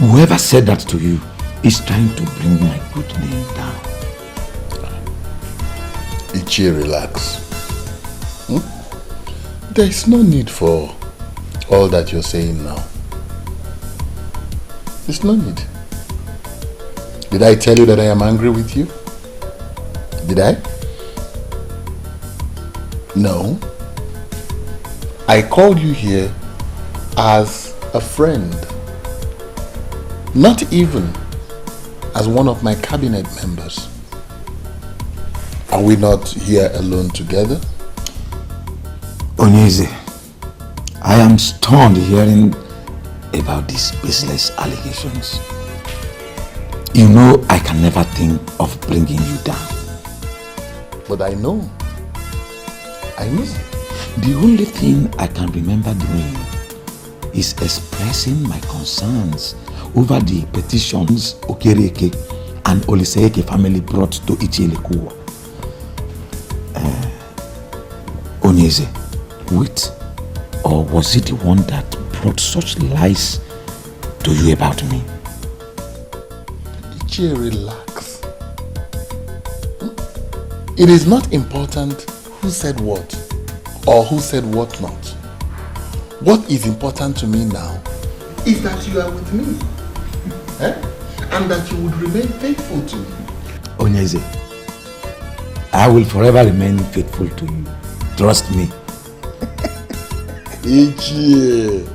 Whoever said that to you is trying to bring my good name down. Ichie, relax. There is no need for all that you're saying now. There's no need. Did I tell you that I am angry with you? Did I? No. I called you here as a friend. Not even as one of my cabinet members. Are we not here alone together? Onyeze, I am stunned hearing about these baseless allegations. You know I can never think of bringing you down. But I know. I know. The only thing I can remember doing is expressing my concerns over the petitions Eke and Eke family brought to Ichie. Onyeze, wait, or was it the one that brought such lies to you about me? Ichie, relax. It is not important who said what or who said what not. What is important to me now is that you are with me. And that you would remain faithful to me. Onyeze, I will forever remain faithful to you. Trust me. Ichie.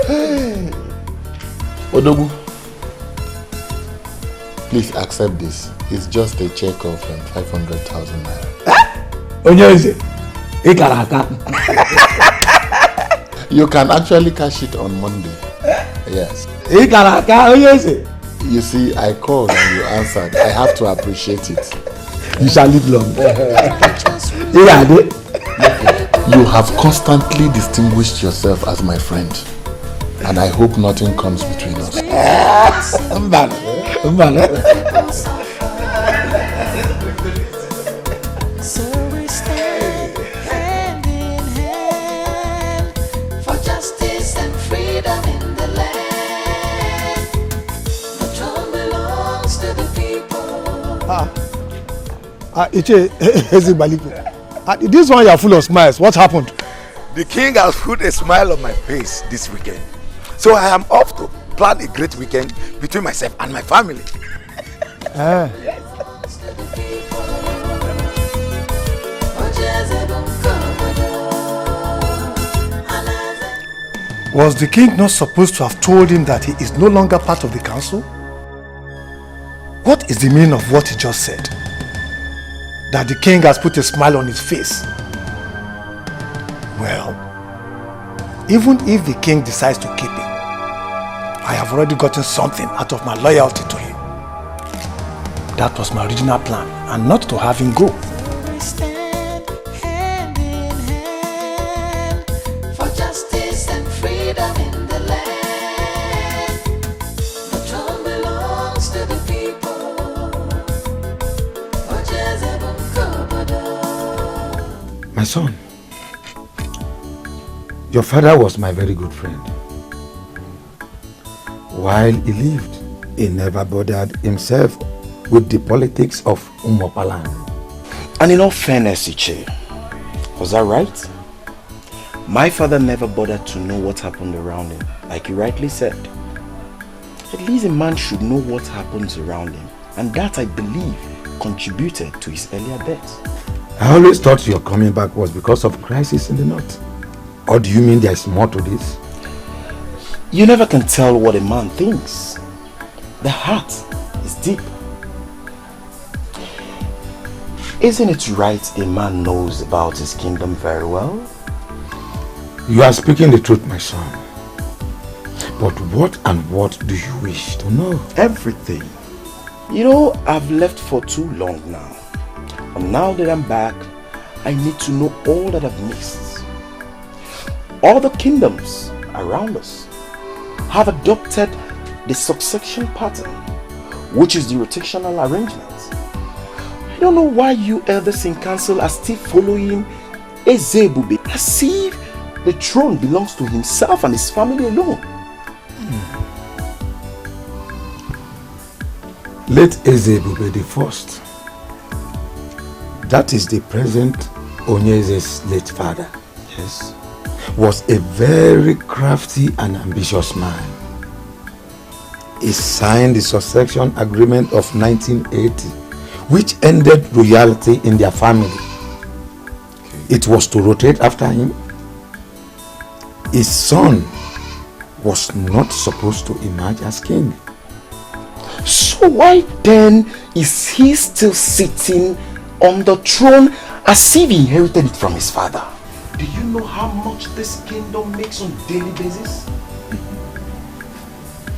Hey. Odogu, please accept this. It's just a check of 500,000 naira. Onyeze, Ikaraka. You can actually cash it on Monday. Yes. You see, I called and you answered. I have to appreciate it. You shall live long. You have constantly distinguished yourself as my friend. And I hope nothing comes between us. This one you are full of smiles. What happened? The king has put a smile on my face this weekend. So I am off to plan a great weekend between myself and my family. Was the king not supposed to have told him that he is no longer part of the council? What is the meaning of what he just said? That the king has put a smile on his face. Well, even if the king decides to keep him, I have already gotten something out of my loyalty to him. That was my original plan, and not to have him go. My son, your father was my very good friend. While he lived, he never bothered himself with the politics of Umopaland. And in all fairness, Ichie, was that right? My father never bothered to know what happened around him, like you rightly said. At least a man should know what happens around him, and that, I believe, contributed to his earlier death. I always thought your coming back was because of crisis in the north. Or do you mean there is more to this? You never can tell what a man thinks. The heart is deep. Isn't it right a man knows about his kingdom very well? You are speaking the truth, my son. But what and what do you wish to know? Everything. You know, I've left for too long now. And now that I'm back, I need to know all that I've missed. All the kingdoms around us have adopted the succession pattern, which is the rotational arrangement. I don't know why you elders in council are still following Ezebube as if the throne belongs to himself and his family alone. Late Ezebube the first, that is the present Onyeze's late father, yes, was a very crafty and ambitious man. He signed the succession agreement of 1980, which ended royalty in their family. It was to rotate after him. His son was not supposed to emerge as king. So why then is he still sitting on the throne as if he inherited it from his father? Do you know how much this kingdom makes on a daily basis?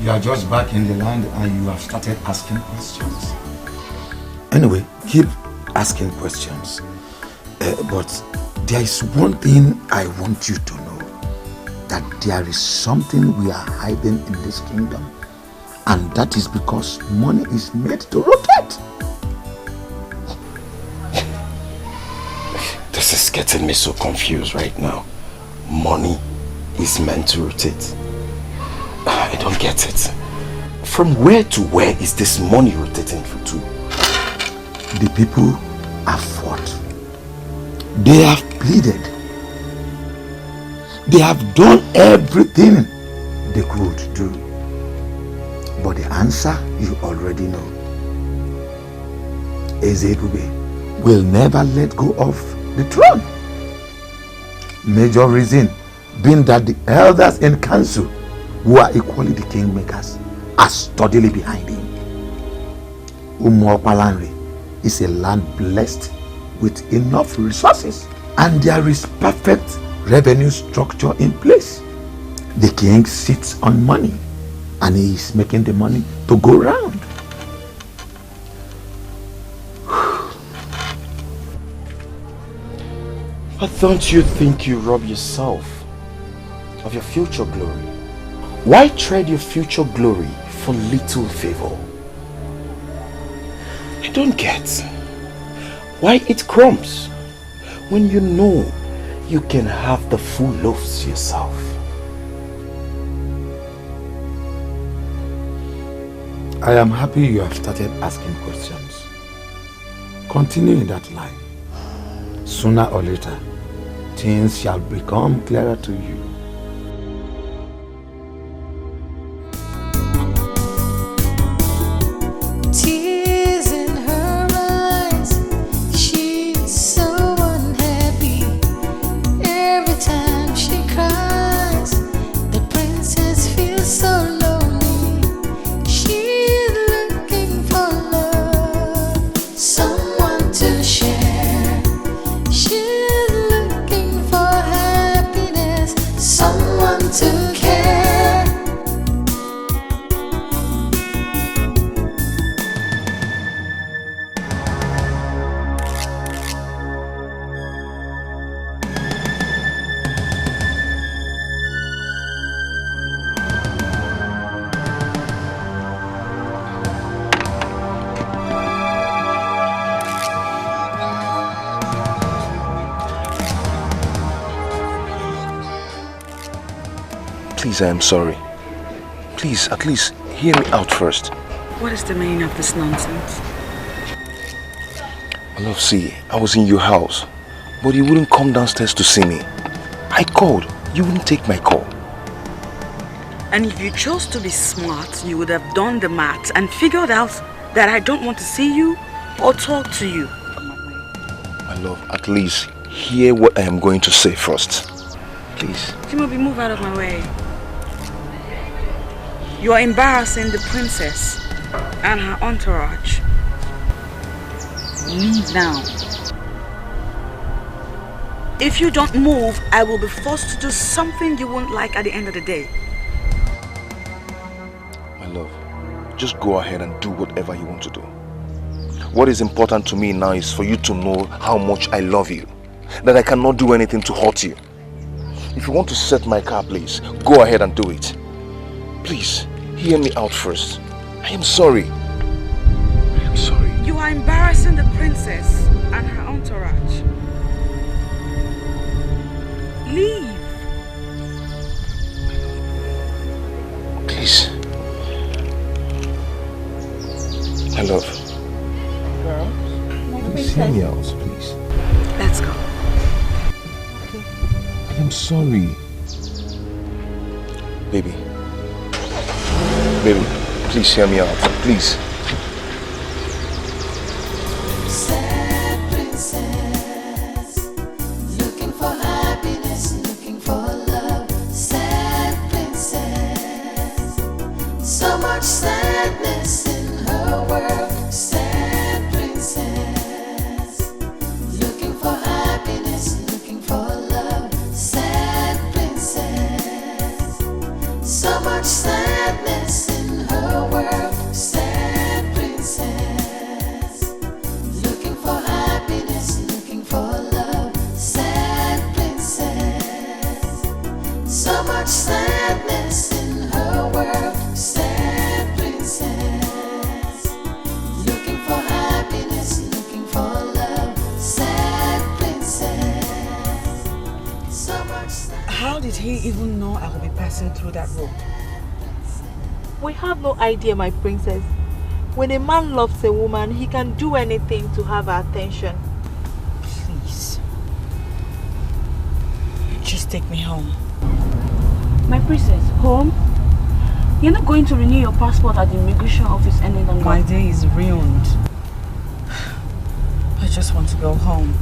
You are just back in the land and you have started asking questions. Anyway, keep asking questions. But there is one thing I want you to know. That there is something we are hiding in this kingdom. And that is because money is made to rotate. This is getting me so confused right now. Money is meant to rotate. I don't get it. From where to where is this money rotating to? The people have fought. They have pleaded. They have done everything they could do. But the answer you already know. Ezebube will never let go of the throne. Major reason being that the elders in council, who are equally the kingmakers, are sturdily behind him. Umuokpalanri is a land blessed with enough resources, and there is perfect revenue structure in place. The king sits on money and he is making the money to go round. But don't you think you rob yourself of your future glory? Why trade your future glory for little favor? I don't get why eat crumbs when you know you can have the full loaves yourself. I am happy you have started asking questions. Continue in that line. Sooner or later, things shall become clearer to you. Please, I am sorry. Please, at least hear me out first. What is the meaning of this nonsense? My love, see, I was in your house, but you wouldn't come downstairs to see me. I called, you wouldn't take my call. And if you chose to be smart, you would have done the math and figured out that I don't want to see you or talk to you. My love, at least hear what I am going to say first. Please. Timothy, move out of my way. You are embarrassing the princess and her entourage. Leave now. If you don't move, I will be forced to do something you won't like at the end of the day. My love, just go ahead and do whatever you want to do. What is important to me now is for you to know how much I love you. That I cannot do anything to hurt you. If you want to set my car, please, go ahead and do it. Please, hear me out first. I am sorry. I am sorry. You are embarrassing the princess and her entourage. Leave. Please. I love. Please hear me out, please. Let's go. I'm sorry. Baby. Baby, please hear me out. Please. Sad princess, looking for happiness, looking for love. Sad princess, so much sadness in her world. Sad princess, looking for happiness, looking for love. Sad princess, so much sadness in her world. Sad princess, looking for happiness, looking for love. Sad princess, so much sadness in her world. Sad princess, looking for happiness, looking for love. Sad princess, so much sadness. How did he even know I would be passing through that road? We have no idea, my princess. When a man loves a woman, he can do anything to have her attention. Please. Just take me home. My princess, home? You're not going to renew your passport at the immigration office any longer. My day is ruined. I just want to go home.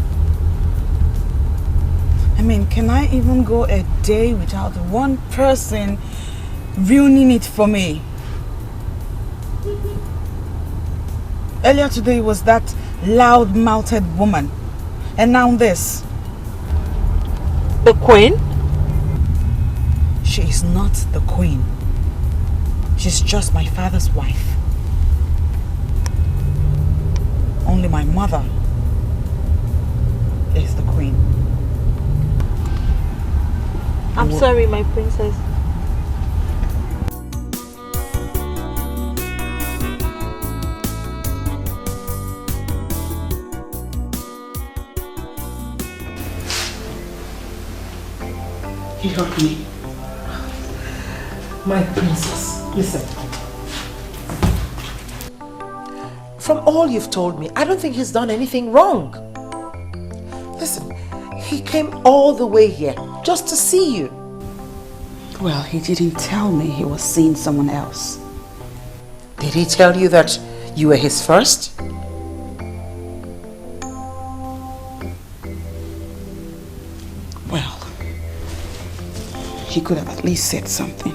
I mean, can I even go a day without one person ruining it for me? Earlier today was that loud-mouthed woman. And now this. The queen? She is not the queen. She's just my father's wife. Only my mother is the queen. I'm sorry, my princess. He hurt me. My princess, listen. From all you've told me, I don't think he's done anything wrong. Listen, he came all the way here just to see you. Well, he didn't tell me he was seeing someone else. Did he tell you that you were his first? Well, he could have at least said something.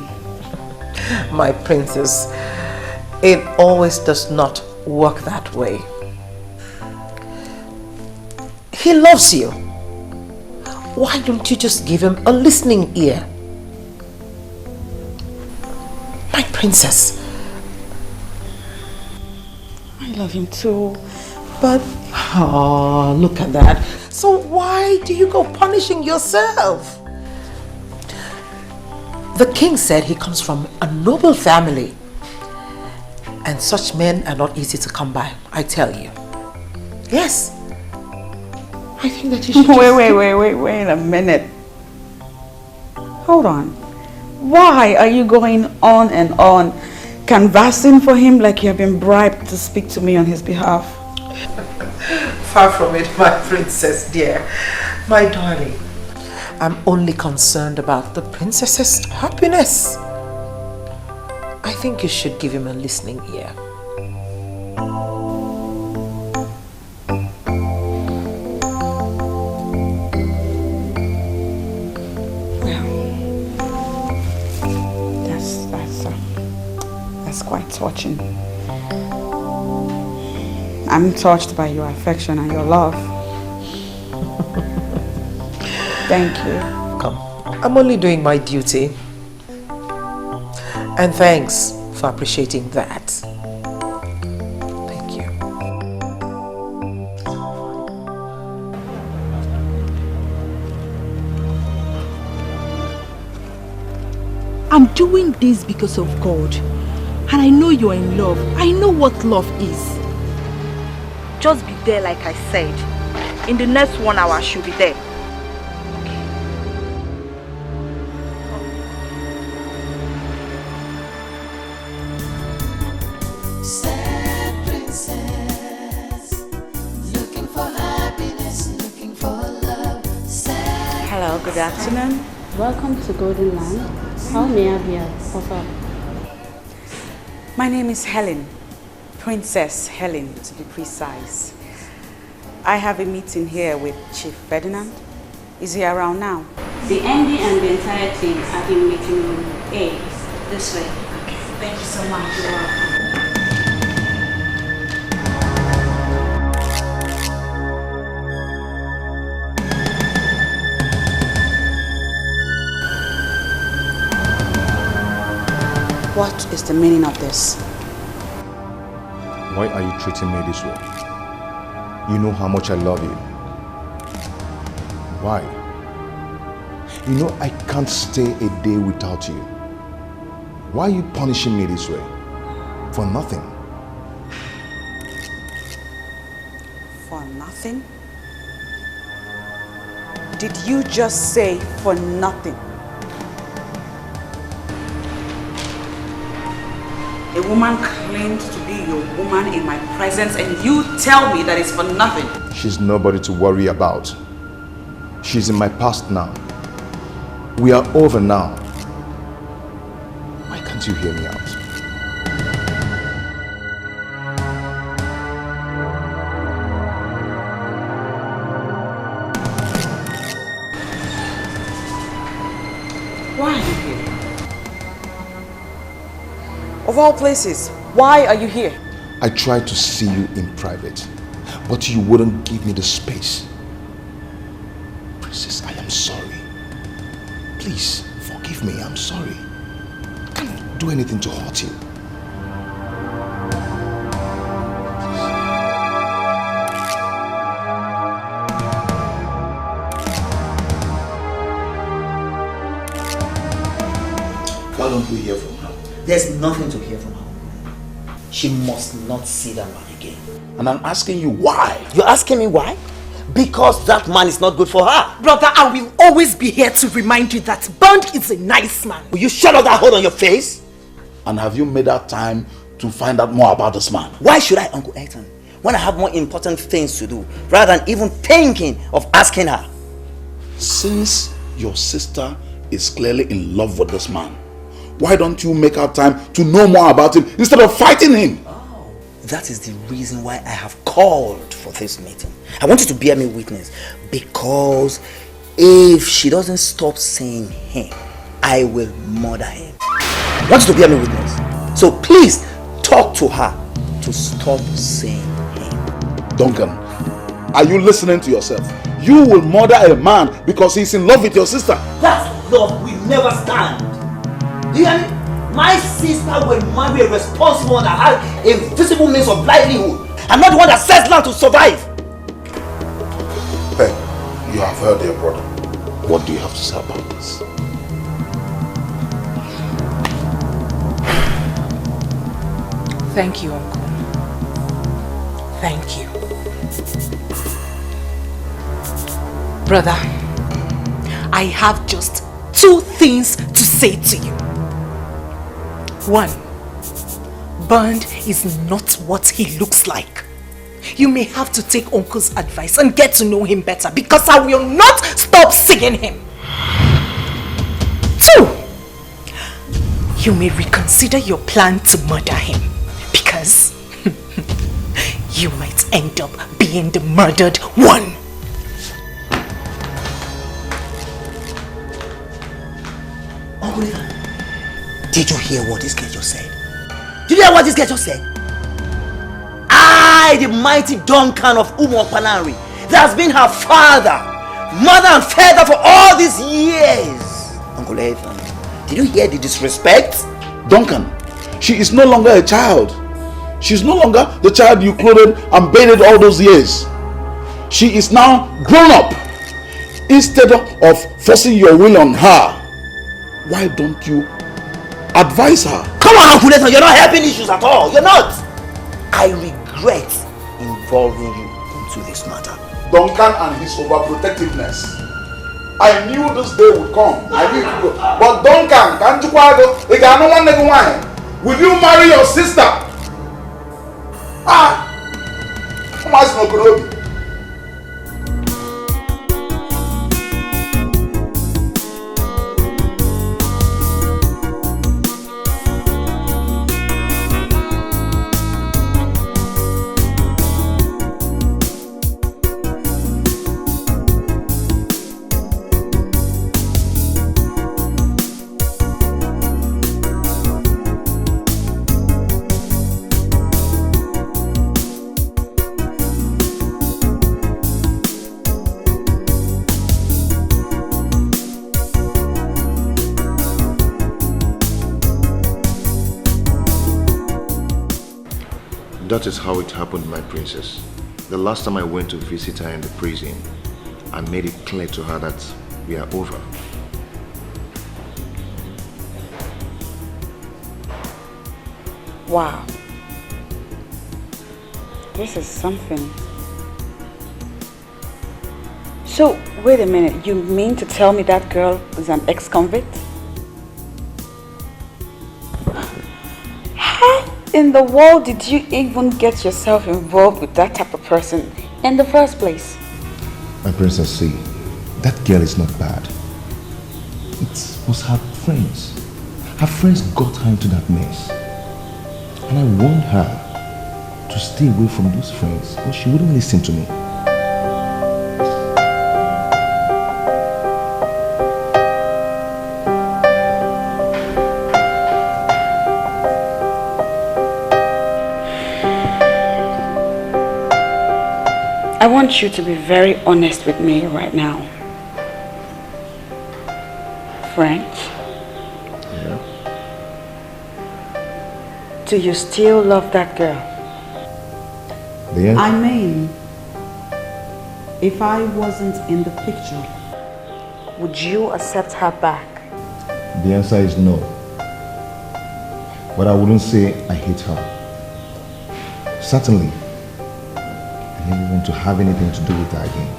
My princess, it always does not work that way. He loves you. Why don't you just give him a listening ear? My princess. I love him too, but... Oh, look at that. So why do you go punishing yourself? The king said he comes from a noble family. And such men are not easy to come by, I tell you. Yes. I think that you should Wait a minute. Hold on. Why are you going on and on, canvassing for him like you have been bribed to speak to me on his behalf? Far from it, my princess dear. My darling. I'm only concerned about the princess's happiness. I think you should give him a listening ear. That's quite touching. I'm touched by your affection and your love. Thank you. Come, I'm only doing my duty. And thanks for appreciating that. Thank you. I'm doing this because of God. And I know you're in love. I know what love is. Just be there like I said. In the next 1 hour, she'll be there. Sad princess. Good afternoon. Welcome to Golden Land. How may I be of help? My name is Helen. Princess Helen, to be precise. I have a meeting here with Chief Ferdinand. Is he around now? The MD and the entire team are in meeting room A. This way. Okay. Thank you so much. You're welcome. What is the meaning of this? Why are you treating me this way? You know how much I love you. Why? You know I can't stay a day without you. Why are you punishing me this way? For nothing. For nothing? Did you just say for nothing? A woman claimed to be your woman in my presence and you tell me that it's for nothing. She's nobody to worry about. She's in my past now. We are over now. Why can't you hear me out? Why are you here? Of all places, why are you here? I tried to see you in private, but you wouldn't give me the space. Princess, I am sorry. Please, forgive me, I'm sorry. I can't do anything to hurt you. Why don't we hear from her? There's nothing to hear from her. She must not see that man again. And I'm asking you why? You're asking me why? Because that man is not good for her. Brother, I will always be here to remind you that Bond is a nice man. Will you shut up that hole on your face? And have you made that time to find out more about this man? Why should I, Uncle Ethan, when I have more important things to do, rather than even thinking of asking her? Since your sister is clearly in love with this man, why don't you make out time to know more about him instead of fighting him? Oh, that is the reason why I have called for this meeting. I want you to bear me witness, because if she doesn't stop saying him, I will murder him. I want you to bear me witness. So please talk to her to stop saying him. Duncan, are you listening to yourself? You will murder a man because he's in love with your sister. That love will never stand. Do you hear me? My sister will marry a responsible one that has a visible means of livelihood. I'm not the one that sets land to survive. Hey, you have heard your brother. What do you have to say about this? Thank you, Uncle. Thank you. Brother, I have just 2 things to say to you. 1, Bond is not what he looks like. You may have to take Uncle's advice and get to know him better, because I will not stop seeing him. 2, you may reconsider your plan to murder him, because you might end up being the murdered one. Uncle Ethan, did you hear what this girl just said? Did you hear what this girl just said? I, the mighty Duncan of Umokpanari, that has been her father, mother and father for all these years. Uncle Ethan, did you hear the disrespect? Duncan, she is no longer a child. She's no longer the child you clothed and bathed all those years. She is now grown up. Instead of forcing your will on her, why don't you advise her? Come on, Uncle Ethan, you're not helping issues at all. You're not. I regret involving you into this matter. Duncan and his overprotectiveness. I knew this day would come. I knew it would. But Duncan, can't you will you marry your sister? Come on, that is how it happened, my princess. The last time I went to visit her in the prison, I made it clear to her that we are over. Wow. This is something. So, wait a minute. You mean to tell me that girl is an ex-convict? How in the world did you even get yourself involved with that type of person in the first place? My princess, see, that girl is not bad. It was her friends. Her friends got her into that mess. And I warned her to stay away from those friends, but she wouldn't listen to me. I want you to be very honest with me right now. French? Yeah. Do you still love that girl? I mean, if I wasn't in the picture, would you accept her back? The answer is no. But I wouldn't say I hate her. Certainly, I never want to have anything to do with her again.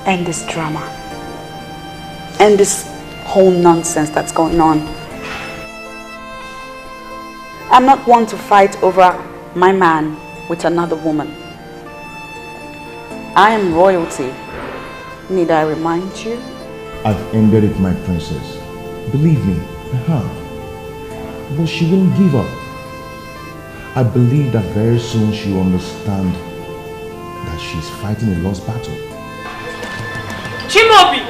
And this drama. And this whole nonsense that's going on. I'm not one to fight over my man with another woman. I am royalty. Need I remind you? I've ended it, my princess. Believe me, I have. But she won't give up. I believe that very soon she will understand that she's fighting a lost battle. Chimobi!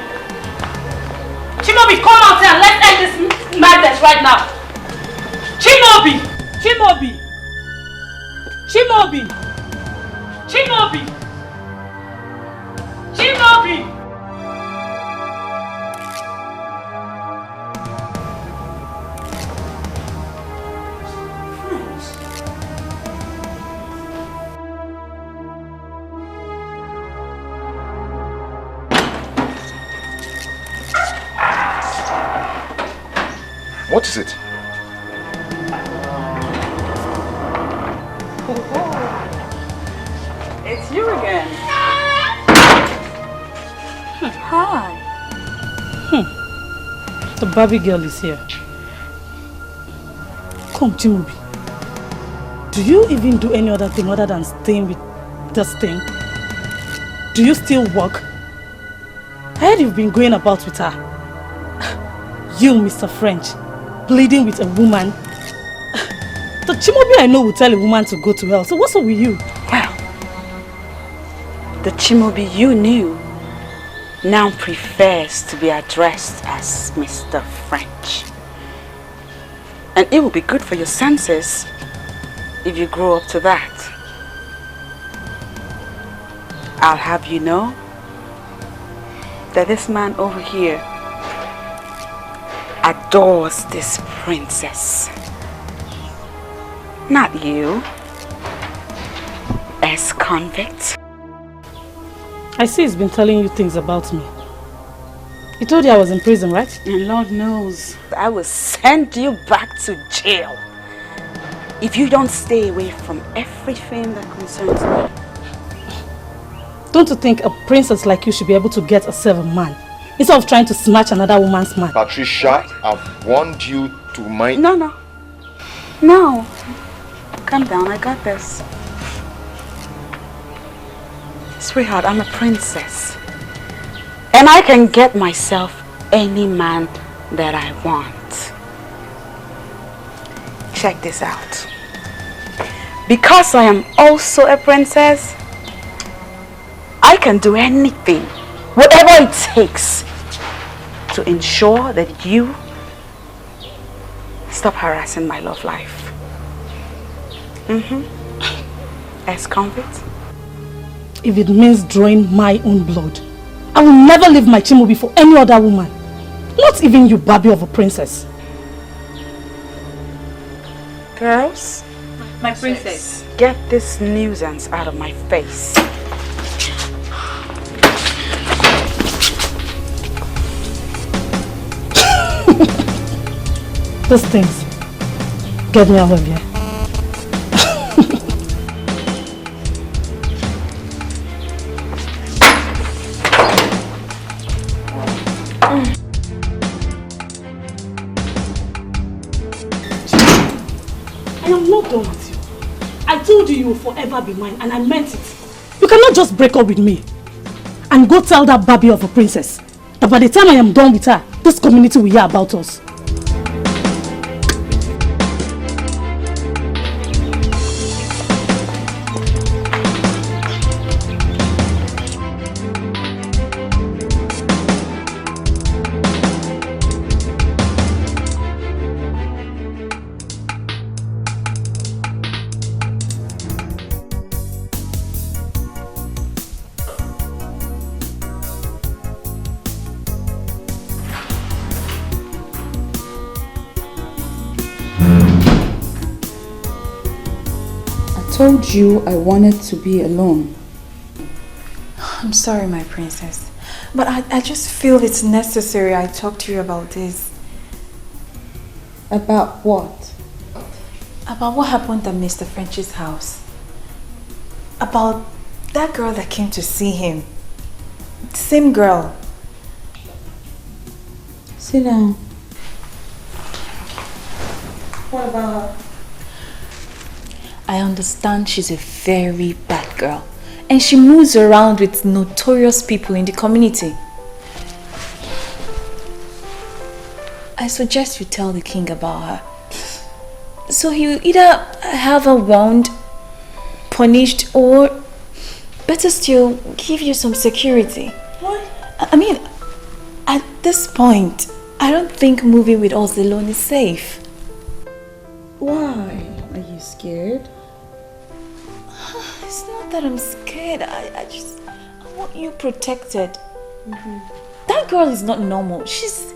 Chimobi, come out here and let's end this madness right now! Chimobi! Chimobi! Chimobi! Chimobi! Chimobi! What is it? It's you again. Hi. The Barbie girl is here. Come, Chimobi. Do you even do any other thing other than staying with this thing? Do you still work? I heard you've been going about with her. You, Mr. French, pleading with a woman. The Chimobi I know will tell a woman to go to hell. So what's up with you? Well, the Chimobi you knew now prefers to be addressed as Mr. French. And it will be good for your senses if you grow up to that. I'll have you know that this man over here adores this princess. Not you, ex-convict. I see he's been telling you things about me. He told you I was in prison, right? And Lord knows, I will send you back to jail if you don't stay away from everything that concerns me. Don't you think a princess like you should be able to get herself a man instead of trying to snatch another woman's man? Patricia, I've warned you to mind... No. Calm down, I got this. Sweetheart, I'm a princess. And I can get myself any man that I want. Check this out. Because I am also a princess, I can do anything, whatever it takes, to ensure that you stop harassing my love life. Ex-convict? If it means drawing my own blood, I will never leave my Chimobi for any other woman. Not even you, Barbie of a princess. Girls, My princess. get this nuisance out of my face. Those things. Get me out of here. I am not done with you. I told you will forever be mine and I meant it. You cannot just break up with me and go tell that baby of a princess that by the time I am done with her, this community will hear about us. I told you I wanted to be alone. I'm sorry, my princess, but I just feel it's necessary I talk to you about this. About what? About what happened at Mr. French's house. About that girl that came to see him. The same girl. Sit down. What about her? I understand she's a very bad girl and she moves around with notorious people in the community. I suggest you tell the king about her. So he'll either have her warned, punished, or better still, give you some security. What? I mean, at this point, I don't think moving with us alone is safe. Why? Are you scared? It's not that I'm scared. I want you protected. That girl is not normal. She's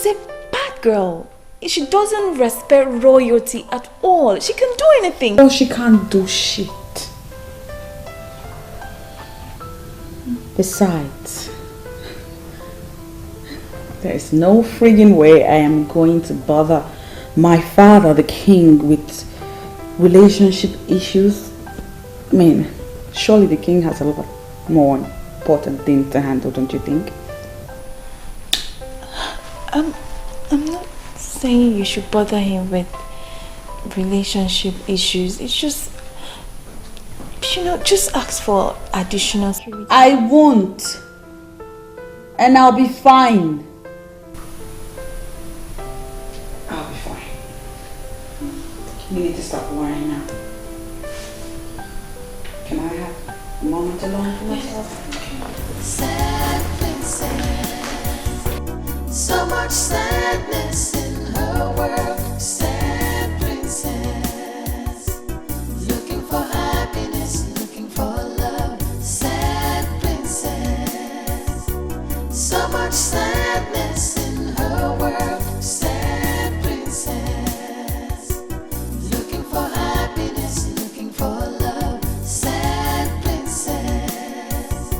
a bad girl. She doesn't respect royalty at all. She can do anything. No, she can't do shit. Besides, there is no friggin' way I am going to bother my father, the king, with relationship issues. I mean, surely the king has a lot more important things to handle, don't you think? I'm not saying you should bother him with relationship issues. It's just, just ask for additional security. I won't. And I'll be fine. I'll be fine. You need to stop worrying now. Can I have a moment alone for myself? Sad princess, so much sadness in her world. Sad princess, looking for happiness, looking for love. Sad princess, so much sadness in her world. Sad princess, looking for happiness, looking for love. Sad princess,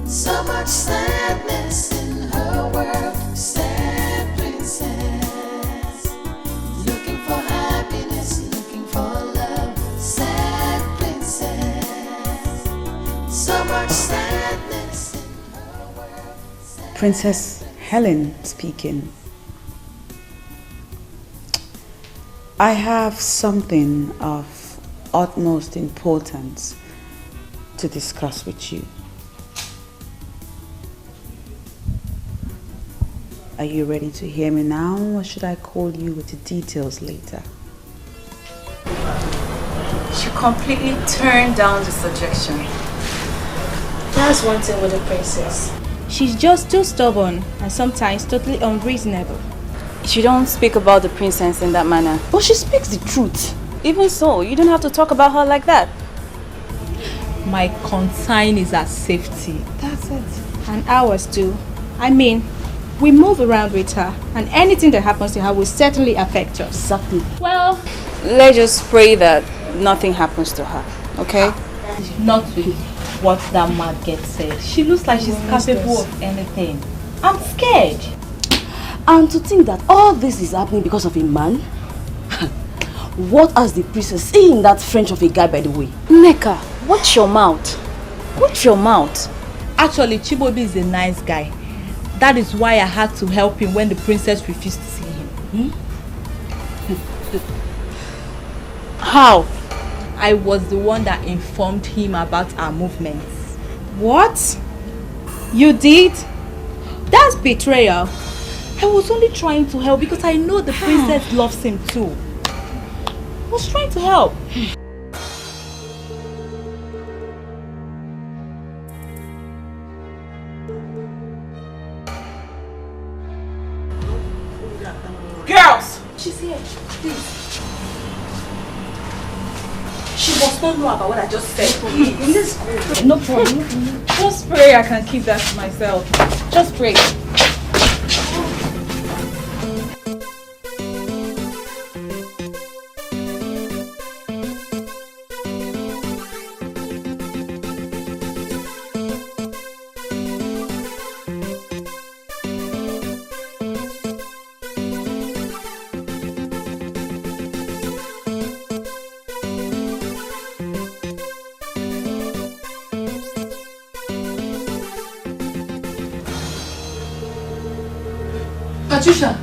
so much sadness in her world. Sad princess, looking for happiness, looking for love. Sad princess, so much sadness in her world. Princess Helen speaking. I have something of utmost importance to discuss with you. Are you ready to hear me now, or should I call you with the details later? She completely turned down the suggestion. That's one thing with the princess. She's just too stubborn and sometimes totally unreasonable. She don't speak about the princess in that manner. But she speaks the truth. Even so, you don't have to talk about her like that. My concern is her safety. That's it. And ours too. I mean, we move around with her, and anything that happens to her will certainly affect us. Exactly. Well, let's just pray that nothing happens to her, okay? Not with what that mad girl said. She looks like she's capable of anything. I'm scared. And to think that all this is happening because of a man? What has the princess seen that French of a guy, by the way? Nneka, watch your mouth. Watch your mouth. Actually, Chibobi is a nice guy. That is why I had to help him when the princess refused to see him. How? I was the one that informed him about our movements. What? You did? That's betrayal. I was only trying to help because I know the princess loves him too. I was trying to help. Girls! She's here. Please. She must not know about what I just said. Let's go. No problem. Just pray I can keep that to myself. Just pray. Patricia!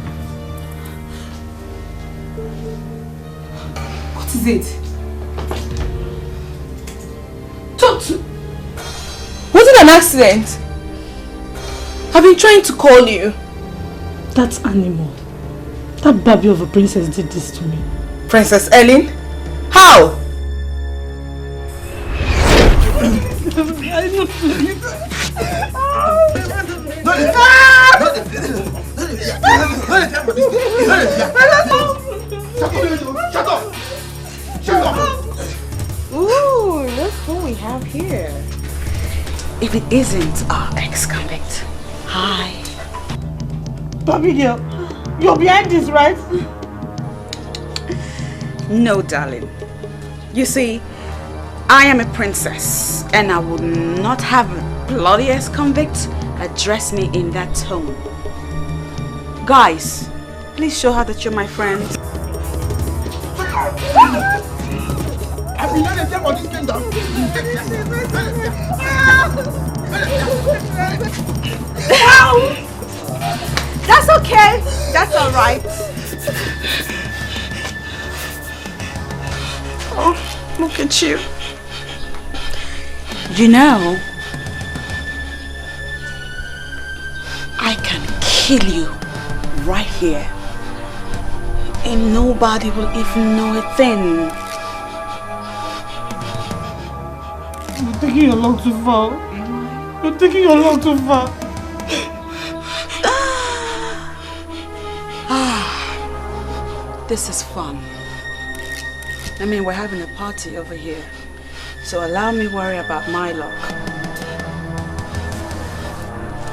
What is it? Was it an accident? I've been trying to call you. That animal, that baby of a princess did this to me. Princess Ellen? How? Shut up! Shut up! Ooh, look who we have here. If it isn't our ex-convict. Hi. Baby girl, you're behind this, right? No, darling. You see, I am a princess, and I would not have a bloody ex-convict address me in that tone. Guys, please show her that you're my friend. I've been letting them on this kingdom. That's okay. That's all right. Oh, look at you. You know, I can kill you right here. And nobody will even know a thing. You're taking a lot too far. You're taking a lot too far. This is fun. I mean, we're having a party over here. So allow me worry about my luck.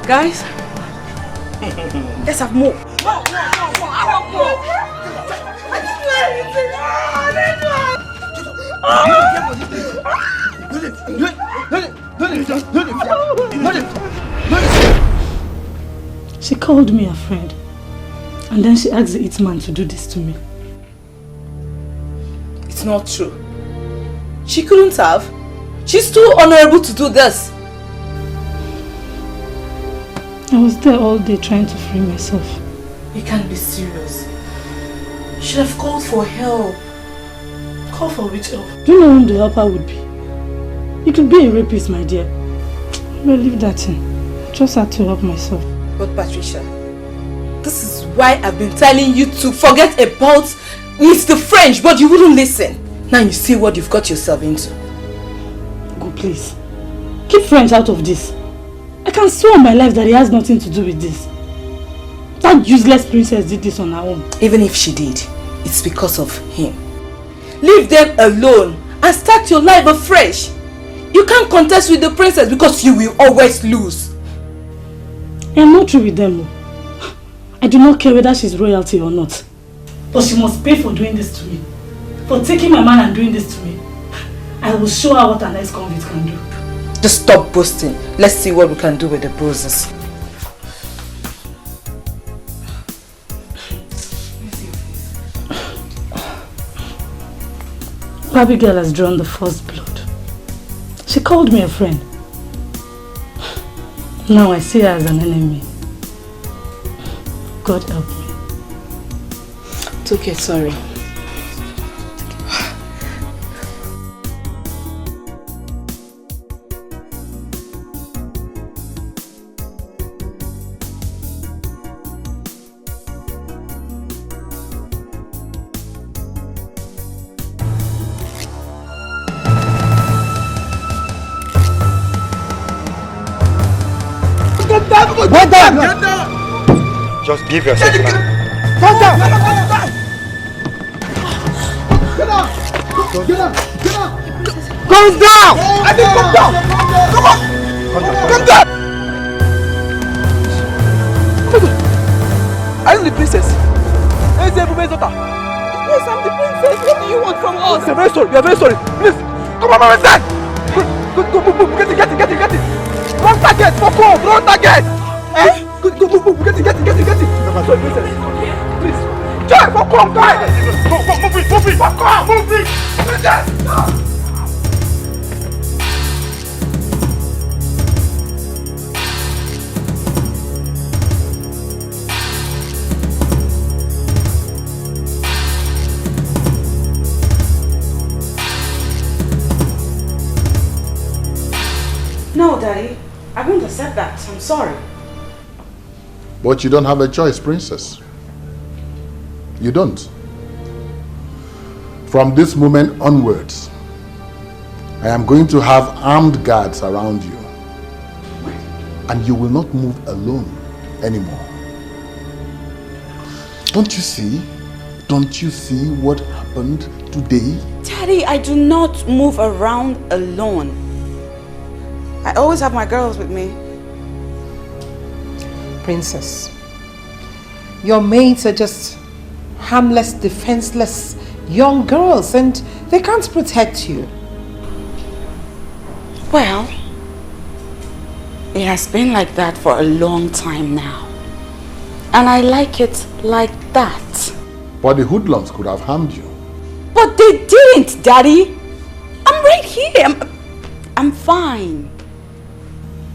Guys, let's have more. She called me a friend. And then she asked the hitman to do this to me. It's not true. She couldn't have. She's too honorable to do this. I was there all day trying to free myself. You can't be serious. You should have called for help. Call for which help? Do you know whom the helper would be? You could be a rapist, my dear. Well, leave that in. I just had to help myself. But Patricia, this is why I've been telling you to forget about Mr. French, but you wouldn't listen. Now you see what you've got yourself into. Go, please. Keep French out of this. I can swear on my life that he has nothing to do with this. That useless princess did this on her own. Even if she did, it's because of him. Leave them alone and start your life afresh. You can't contest with the princess because you will always lose. I am not through with them. I do not care whether she's royalty or not. But she must pay for doing this to me. for taking my man and doing this to me. I will show her what an ex-convict can do. Just stop boasting. Let's see what we can do with the bruises. Abigail has drawn the first blood. She called me a friend. Now I see her as an enemy. God help me. It's okay, sorry. Get down! Just give yourself now. Get down! Get down! Get down! Get down! Come down! I think come down! Come on! Come down! Are you the princess? Where is the daughter? Yes, I'm the princess. What do you want from us? We are very sorry. We are very sorry. Please, come on, my son. Go, move. Get it. Wrong target. Fuck off. Wrong target. Eh? Go, move. Get it. Sorry, princess. Please. Joy, fuck off, guys. Move it. Fuck off. Move it. Princess. No, Daddy. I won't accept that. I'm sorry. But you don't have a choice, princess. You don't. From this moment onwards, I am going to have armed guards around you. And you will not move alone anymore. Don't you see? Don't you see what happened today? Daddy, I do not move around alone. I always have my girls with me. Princess, your maids are just harmless, defenseless young girls and they can't protect you. Well, it has been like that for a long time now. And I like it like that. But the hoodlums could have harmed you. But they didn't, Daddy. I'm right here. I'm fine.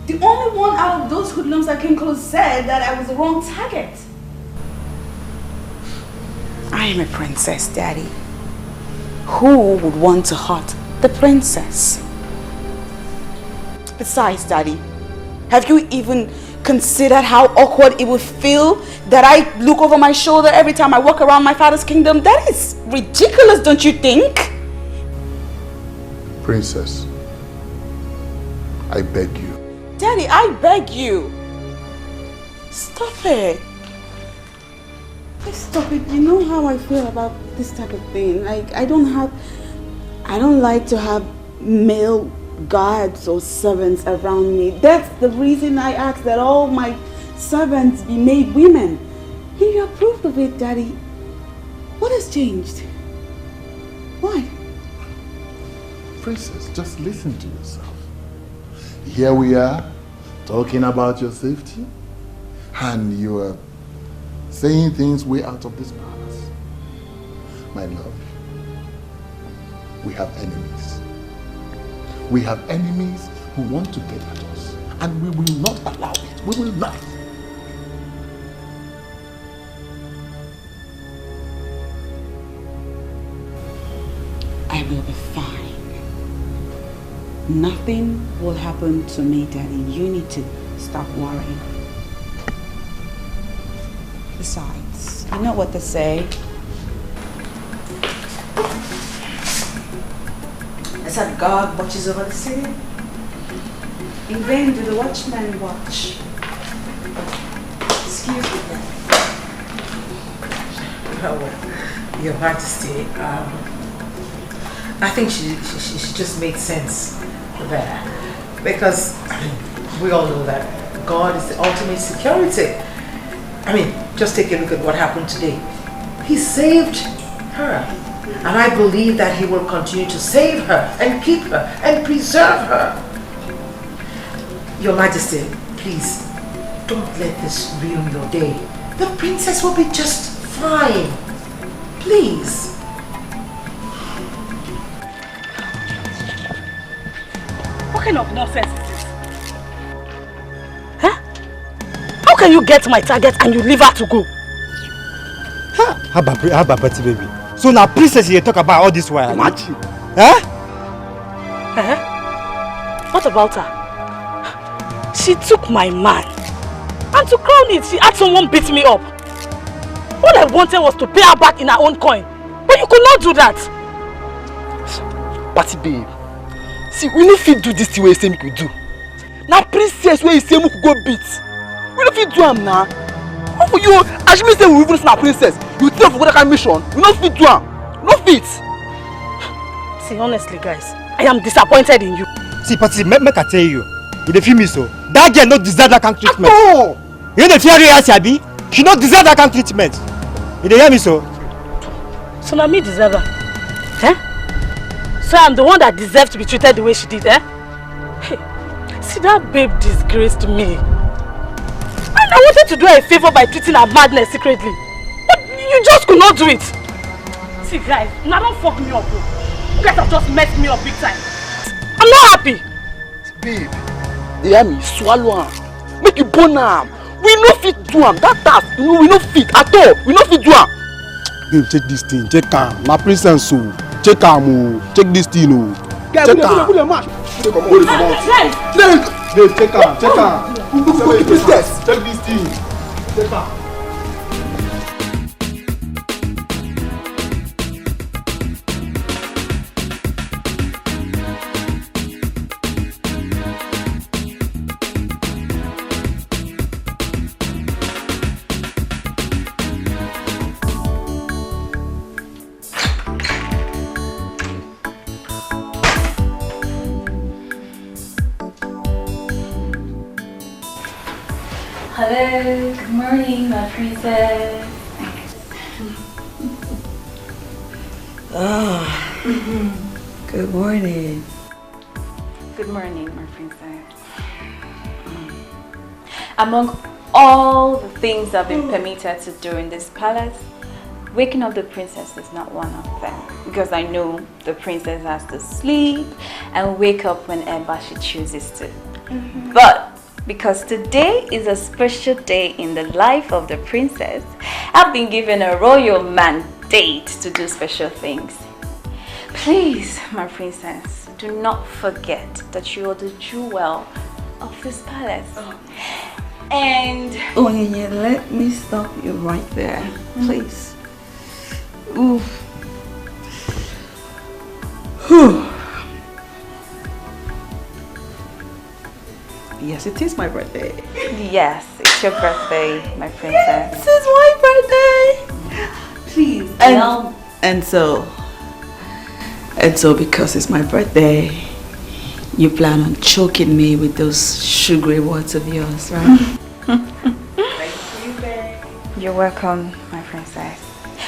The only one out of those hoodlums that came close said that I was the wrong target. I am a princess, Daddy. Who would want to hurt the princess? Besides, Daddy, have you even considered how awkward it would feel that I look over my shoulder every time I walk around my father's kingdom? That is ridiculous, don't you think? Princess, I beg you. Daddy, I beg you. Stop it. Please stop it. You know how I feel about this type of thing. Like, I don't like to have male guards or servants around me. That's the reason I ask that all my servants be made women. And you approved of it, Daddy. What has changed? Why? Princess, just listen to yourself. Here we are, talking about your safety, and you are saying things way out of this palace. My love, we have enemies. We have enemies who want to get at us, and we will not allow it. We will not. I will be fine. Nothing will happen to me, Daddy. You need to stop worrying. Besides, you know what they say. They said God watches over the city. In vain do the watchmen watch. Excuse me, Daddy. Oh, Your Majesty, I think she just made sense there, because we all know that God is the ultimate security. I mean, just take a look at what happened today. He saved her And I believe that he will continue to save her and keep her and preserve her. Your Majesty, please, don't let this ruin your day. The princess will be just fine. Please. What kind of nonsense is this? Huh? How can you get my target and you leave her to go? How about Betty, baby? So now princess you talk about all this while? Imagine. Huh? What about her? She took my man. And to crown it, she had someone beat me up. All I wanted was to pay her back in her own coin. But you could not do that. Party babe. See, we no fit do this thing where you say we could do. Now princess where you say we could go beat. We no fit do am now. How for you? As me say we even see princess. You think for that kind of mission? We no fit do am. No fit. See, honestly guys, I am disappointed in you. See, Patty, make I tell you. You dey feel me so? That girl no deserve that kind of treatment. No. You dey fear her, Sabi? She no deserve that kind of treatment. You dey hear me so? So now me deserve her. Eh? So I'm the one that deserves to be treated the way she did, eh? Hey, see, that babe disgraced me. And I wanted to do her a favor by treating her madness secretly. But you just could not do it. See guys, now don't fuck me up, bro. You guys have just messed me up big time. I'm not happy. Babe, you hear me? Swallow am. Make you burn am. We no fit do am. That task, we no fit at all. We no fit do am. Babe, check this thing. Check am. My princess, so check am. Check this thing, oh. Check am. Babe, check am. Check am. Check this thing. Check am. Hello, good morning, my princess. Good morning. Good morning, my princess. Among all the things I've been permitted to do in this palace, waking up the princess is not one of them. Because I know the princess has to sleep and wake up whenever she chooses to. But because today is a special day in the life of the princess, I've been given a royal mandate to do special things. Please, my princess, do not forget that you are the jewel of this palace. And Onye, let me stop you right there, please. Ooh. Yes, it is my birthday. yes, it's your birthday, my princess. This is my birthday. Please. And so because it's my birthday, you plan on choking me with those sugary words of yours, right? Thank you, babe. You're welcome, my princess.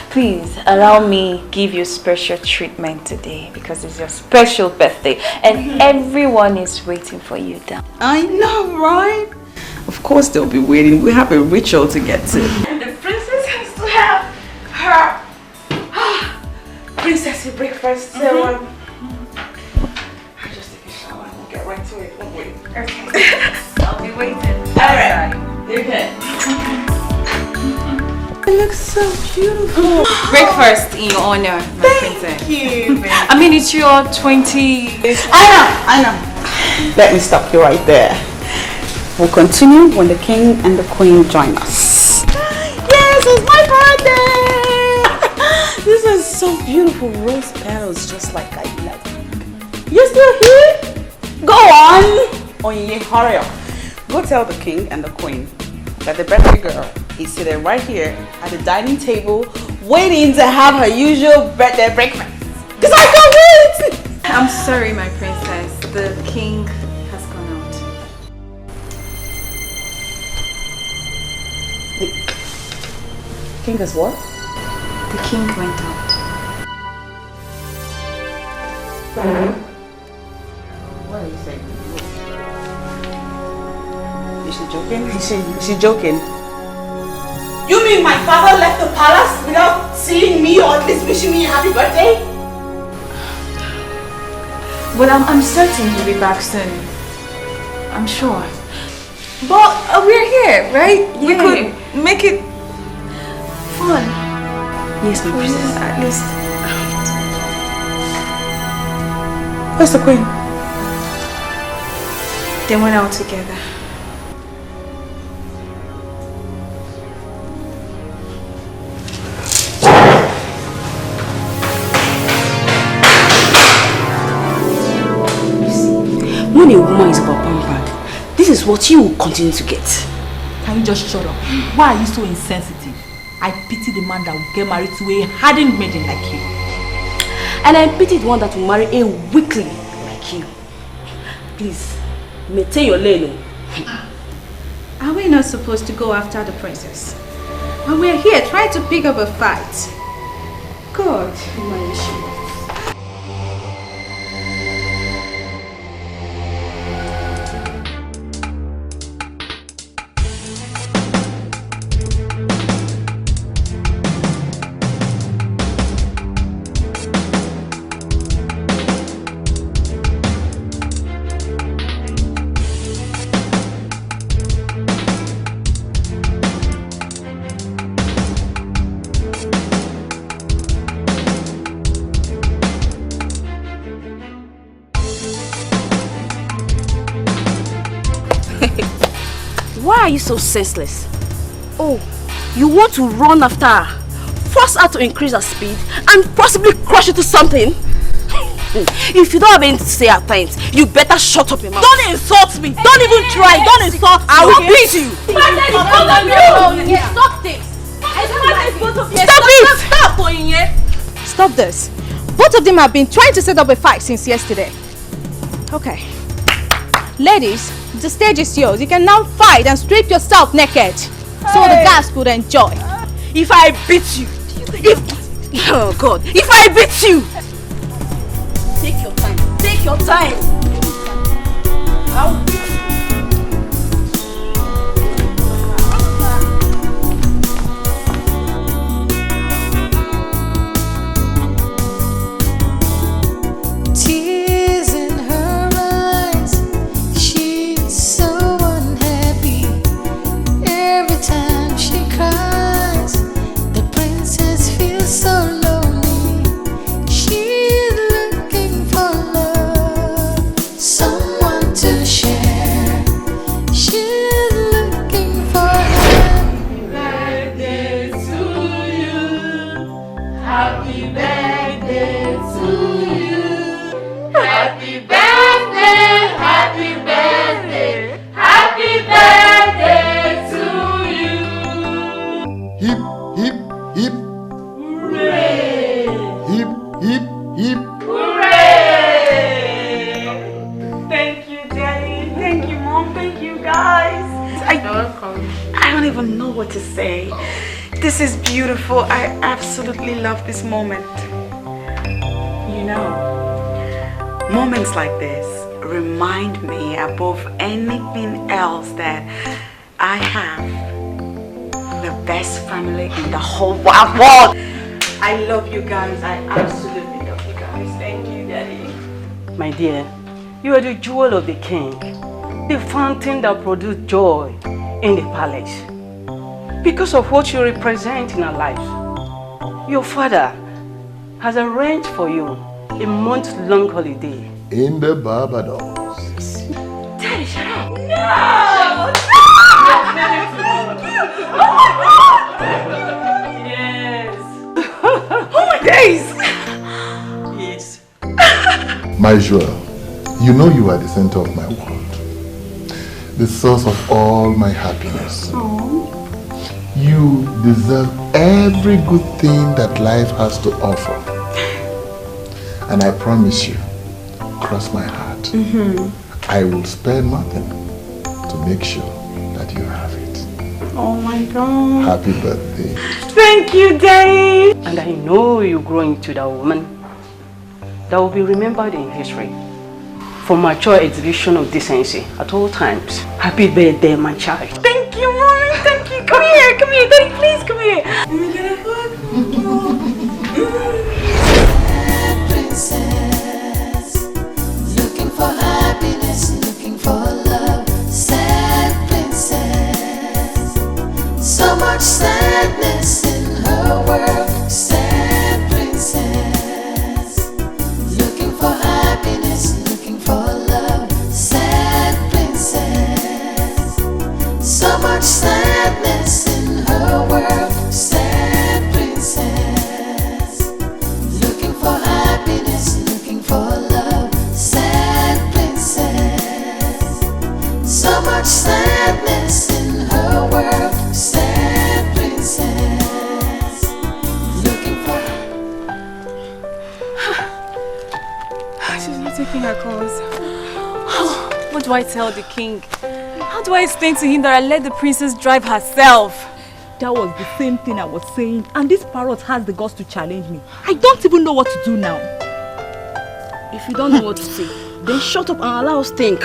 Please allow me give you special treatment today because it's your special birthday and everyone is waiting for you down. I know, right? Of course they'll be waiting. We have a ritual to get to. And the princess has to have her princessy breakfast. So I'll just take a shower and we'll get right to it, won't we? Okay. I'll be waiting. Alright. Okay. It looks so beautiful. Breakfast in your honor, my princess. Thank you, baby. I mean, it's your 20... I know. Let me stop you right there. We'll continue when the king and the queen join us. Yes, it's my birthday! This is so beautiful. Rose petals just like I love. You're still here? Go on! Oh yeah, hurry up. Go tell the king and the queen that the birthday girl is sitting right here at the dining table waiting to have her usual birthday breakfast. Because I can't wait! I'm sorry, my princess. The king has gone out. The king is what? The king went out. What are you saying? Is she joking? Is she joking? You mean my father left the palace without seeing me or at least wishing me a happy birthday? Well, I'm certain he'll be back soon. I'm sure. But we're here, right? Yeah. We could make it fun. Yes, my princess. At least. Where's the queen? They went out together. When a woman is overpampered, this is what you will continue to get. Can you just shut up? Why are you so insensitive? I pity the man that will get married to a hardened maiden like you. And I pity the one that will marry a weakling like you. Please, maintain your lane. Are we not supposed to go after the princess? And we're here trying to pick up a fight. God, my issue. Why are you so senseless? Oh, you want to run after her, force her to increase her speed, and possibly crush it to something? If you don't have anything to say at times, you better shut up your mouth. Don't insult me! Don't even try! Don't insult me! I will beat you! Stop this! Stop it! Stop this. Both of them have been trying to set up a fight since yesterday. Okay. Ladies, the stage is yours. You can now fight and strip yourself naked. So the guys could enjoy. If I beat you, oh God, if I beat you, take your time, take your time. I'll beat you. Tears in her eyes, she's so unhappy. Every time she cries, the princess feels so lonely. She's looking for love, someone to share. She's looking for happy birthday to you. Happy birthday to you. Happy birthday, happy birthday, happy birthday to you. Hip, hip, hip, Hooray! hip, hip, hip. Hooray! Thank you, Daddy. Thank you, Mom. Thank you, guys. I don't even know what to say. This is beautiful. I absolutely love this moment. You know, moments like this remind me above anything else that I have the best family in the whole wide world. I love you guys. I absolutely love you guys. Thank you, Daddy. My dear, you are the jewel of the king, the fountain that produced joy in the palace. Because of what you represent in our lives, your father has arranged for you a month-long holiday In the Barbados. Daddy, shut up. No! Yes. Oh my days. Yes. My jewel, you know you are the center of my world, the source of all my happiness. You deserve every good thing that life has to offer. And I promise you, cross my heart, I will spare nothing to make sure that you have it. Oh my God. Happy birthday. Thank you, Daddy. and I know you grow into that woman. that will be remembered in history for mature exhibition of decency at all times. Happy birthday, my child. Thank you, Mommy. Thank you. Come here. Come here. Daddy, please come here. Let me get a hug. Princess, looking for happiness, looking for love. Sad princess, so much sadness in her world. Sad princess, looking for happiness, looking for love. Sad princess, so much sadness in her world. Sad princess, looking for happiness, looking for love. Sad princess, so much sadness in her world. Sad princess, looking for. She's not taking her calls. What do I tell the king? How do I explain to him that I let the princess drive herself? That was the same thing I was saying, and this parrot has the guts to challenge me. I don't even know what to do now. If you don't know what to say, then shut up and allow us think.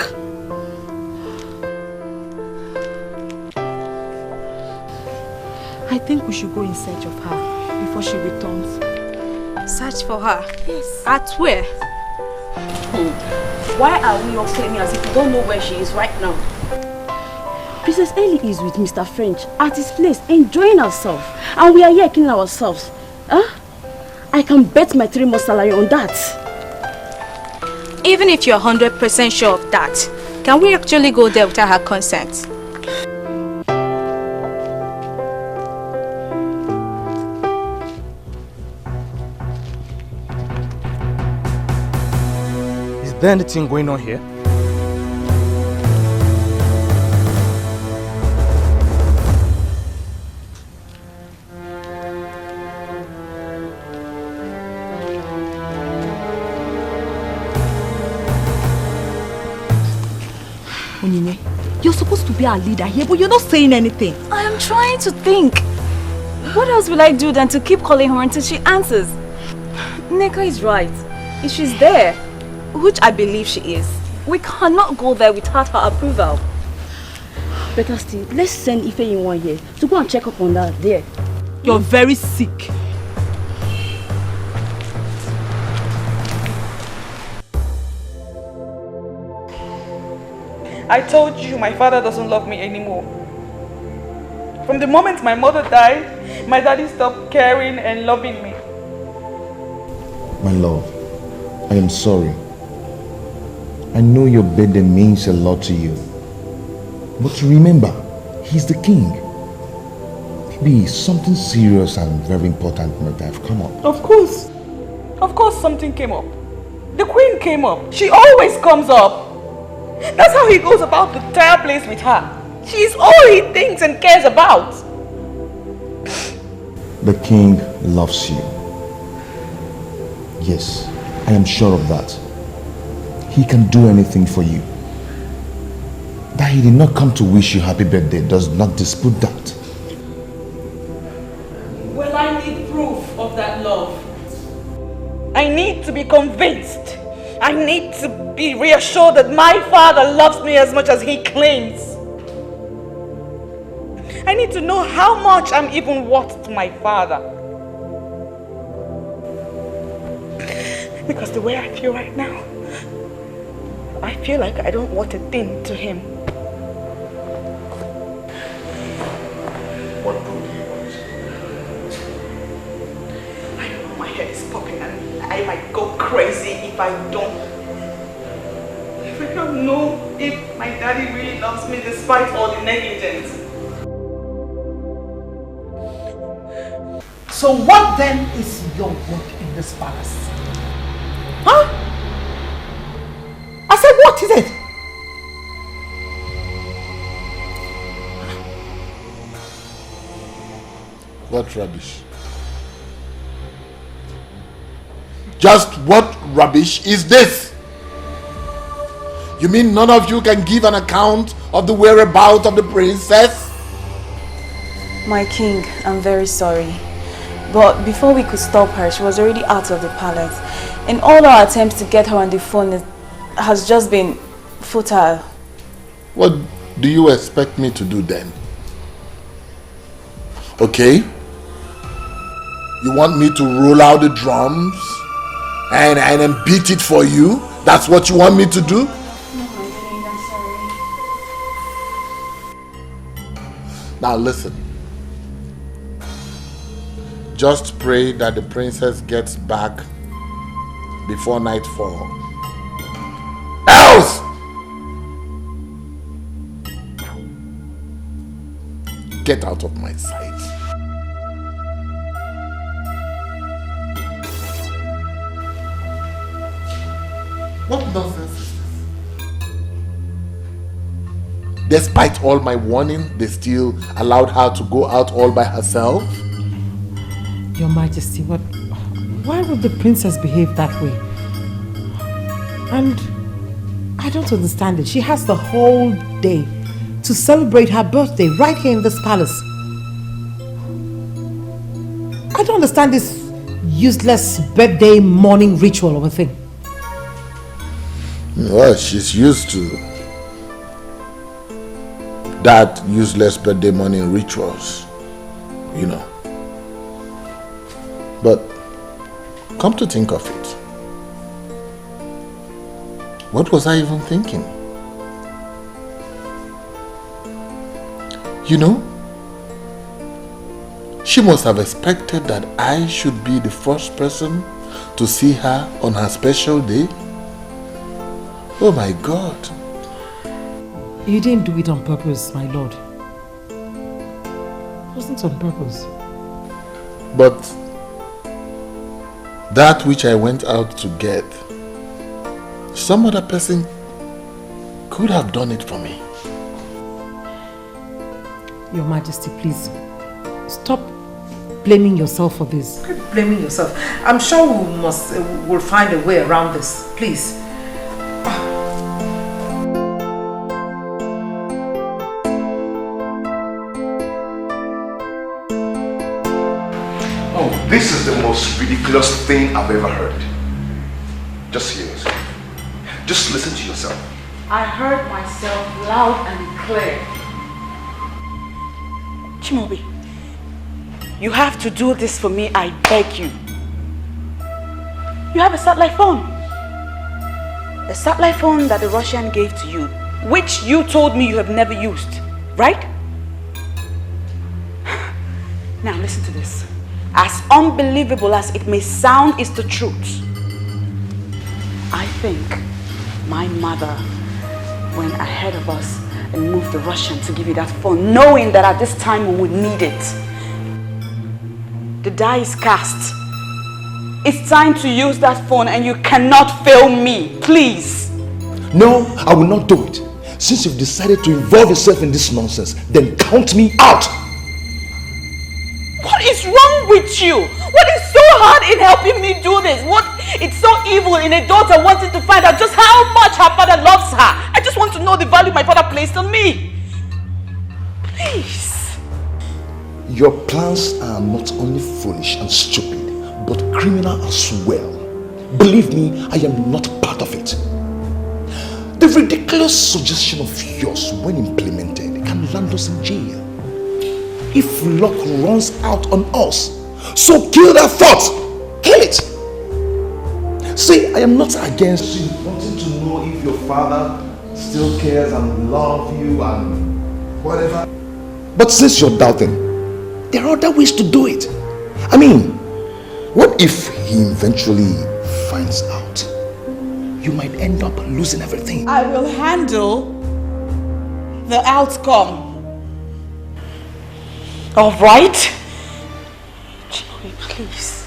I think we should go in search of her before she returns. Search for her? Yes. At where? Why are we all claiming as if we don't know where she is right now? Princess Ellie is with Mr. French at his place, enjoying herself. And we are here killing ourselves. Huh? I can bet my 3 months salary on that. Even if you're 100% sure of that, can we actually go there without her consent? Is there anything going on here? Chinenye, you're supposed to be our leader here, but you're not saying anything. I am trying to think. What else will I do than to keep calling her until she answers? Nneka is right. If she's there, which I believe she is, we cannot go there without her approval. Better still, let's send Ife in one here to go and check up on that there. You're very sick. I told you my father doesn't love me anymore. From the moment my mother died, my daddy stopped caring and loving me. My love, I am sorry. I know your birthday means a lot to you. But remember, he's the king. Maybe something serious and very important might have come up. Of course something came up. The queen came up. She always comes up. That's how he goes about the entire place with her. She's all he thinks and cares about. The king loves you. Yes, I am sure of that. He can do anything for you. That he did not come to wish you happy birthday does not dispute that. Well, I need proof of that love. I need to be convinced. I need to be reassured that my father loves me as much as he claims. I need to know how much I'm even worth to my father. Because the way I feel right now, I feel like I don't want a thing to him. What proof do you want? I don't know, my head is popping and I might go crazy if I don't. If I don't know if my daddy really loves me despite all the negligence. So what then is your work in this palace? Huh? I said, what is it? What rubbish? Just what rubbish is this? You mean none of you can give an account of the whereabouts of the princess? My king, I'm very sorry. But before we could stop her, she was already out of the palace. And all our attempts to get her on the phone has just been futile. What do you expect me to do then? Okay? You want me to roll out the drums and then beat it for you? That's what you want me to do? No, I'm sorry. Now listen. Just pray that the princess gets back before nightfall. Else! Get out of my sight. What nonsense is this? Despite all my warning, they still allowed her to go out all by herself? Your Majesty, why would the princess behave that way? And I don't understand it. She has the whole day to celebrate her birthday right here in this palace. I don't understand this useless birthday morning ritual of a thing. Well, she's used to that useless birthday morning rituals, you know. But come to think of it, what was I even thinking? You know, she must have expected that I should be the first person to see her on her special day. Oh my God. You didn't do it on purpose, my lord. It wasn't on purpose. But that which I went out to get, some other person could have done it for me. Your Majesty, please stop blaming yourself for this. Quit blaming yourself. I'm sure we'll find a way around this. Please. This is the most ridiculous thing I've ever heard. Just hear yourself. Just listen to yourself. I heard myself loud and clear. Chimobi, you have to do this for me, I beg you. You have a satellite phone. A satellite phone that the Russian gave to you, which you told me you have never used, right? Now listen to this. As unbelievable as it may sound, is the truth. I think my mother went ahead of us and moved the Russian to give you that phone, knowing that at this time we would need it. The die is cast. It's time to use that phone and you cannot fail me, please. No, I will not do it. Since you've decided to involve yourself in this nonsense, then count me out. What is wrong with you? What is so hard in helping me do this? What it's so evil in a daughter wanting to find out just how much her father loves her? I just want to know the value my father placed on me. Please. Your plans are not only foolish and stupid, but criminal as well. Believe me, I am not part of it. The ridiculous suggestion of yours, when implemented, can land us in jail. If luck runs out on us, so kill that thought. Kill it. See, I am not against you wanting to know if your father still cares and loves you and whatever. But since you're doubting, there are other ways to do it. I mean, what if he eventually finds out? You might end up losing everything. I will handle the outcome. All right? Chimobi, please.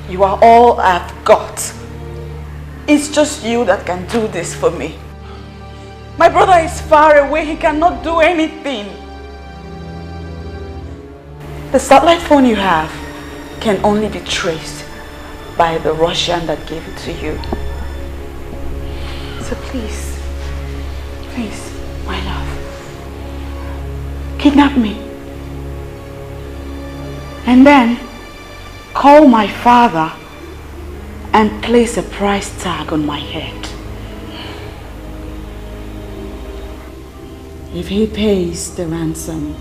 You are all I've got. It's just you that can do this for me. My brother is far away. He cannot do anything. The satellite phone you have can only be traced by the Russian that gave it to you. So please, my love, kidnap me. And then call my father and place a price tag on my head. If he pays the ransom,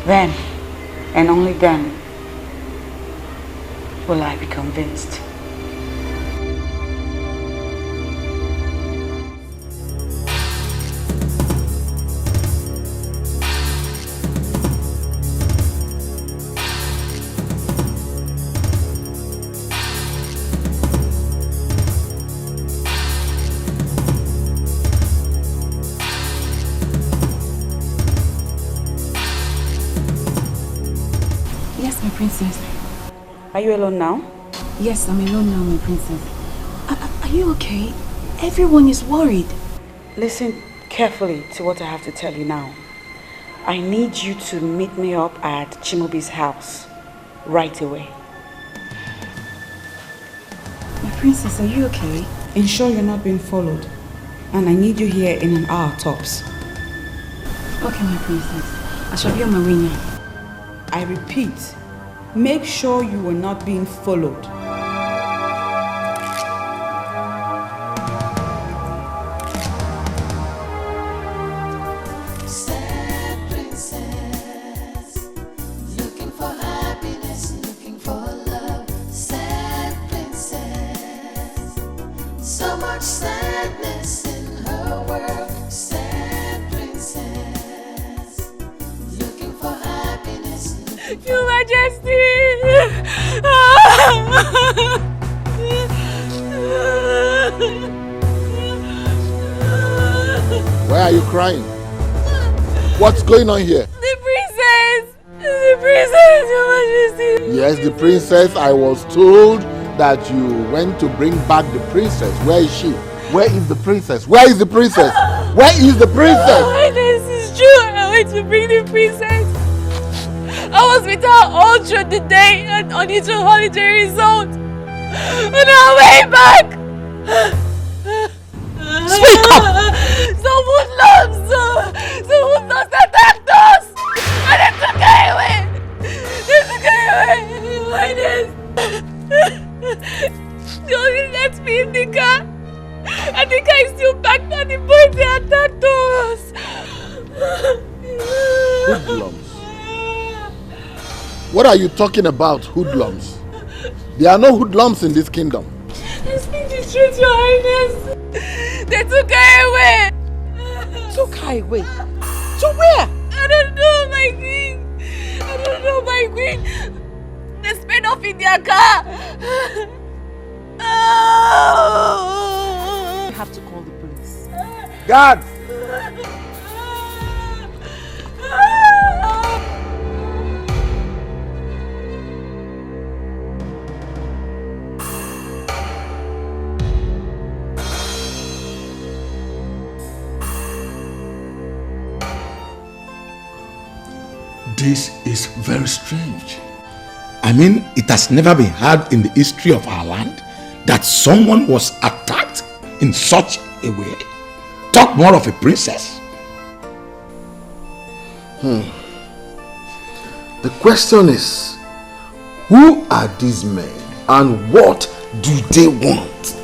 then and only then will I be convinced. Princess. Are you alone now? Yes, I'm alone now, my princess. Are you okay? Everyone is worried. Listen carefully to what I have to tell you now. I need you to meet me up at Chimobi's house right away. My princess, are you okay? Ensure you're not being followed. And I need you here in an hour tops. Okay, my princess. I shall be on my way now. I repeat, make sure you are not being followed. Sad princess, looking for happiness, looking for love. Sad princess, so much sadness in her world. Sad princess, looking for happiness. Your Majesty! Why are you crying? What's going on here? The princess! The princess, Your Majesty! Yes, the princess. I was told that you went to bring back the princess. Where is she? Where is the princess? Where is the princess? Where is the princess? Oh, this is true. I went to bring the princess. I was with her all through the day at Onny Michael holiday resort. On our way back. Speak up! Some hoodlums attacked us. And they took her away. They took her away. Like this. They only left me in the car. And the car is still back on the point they attacked us. Hoodlums? What are you talking about, hoodlums? There are no hoodlums in this kingdom. I speak the truth, Your Highness. They took her away. Took her away? To where? I don't know, my queen. I don't know, my queen. They sped off in their car. You have to call the police. Guards! This is very strange. I mean, it has never been heard in the history of our land that someone was attacked in such a way. Talk more of a princess. The question is, who are these men and what do they want?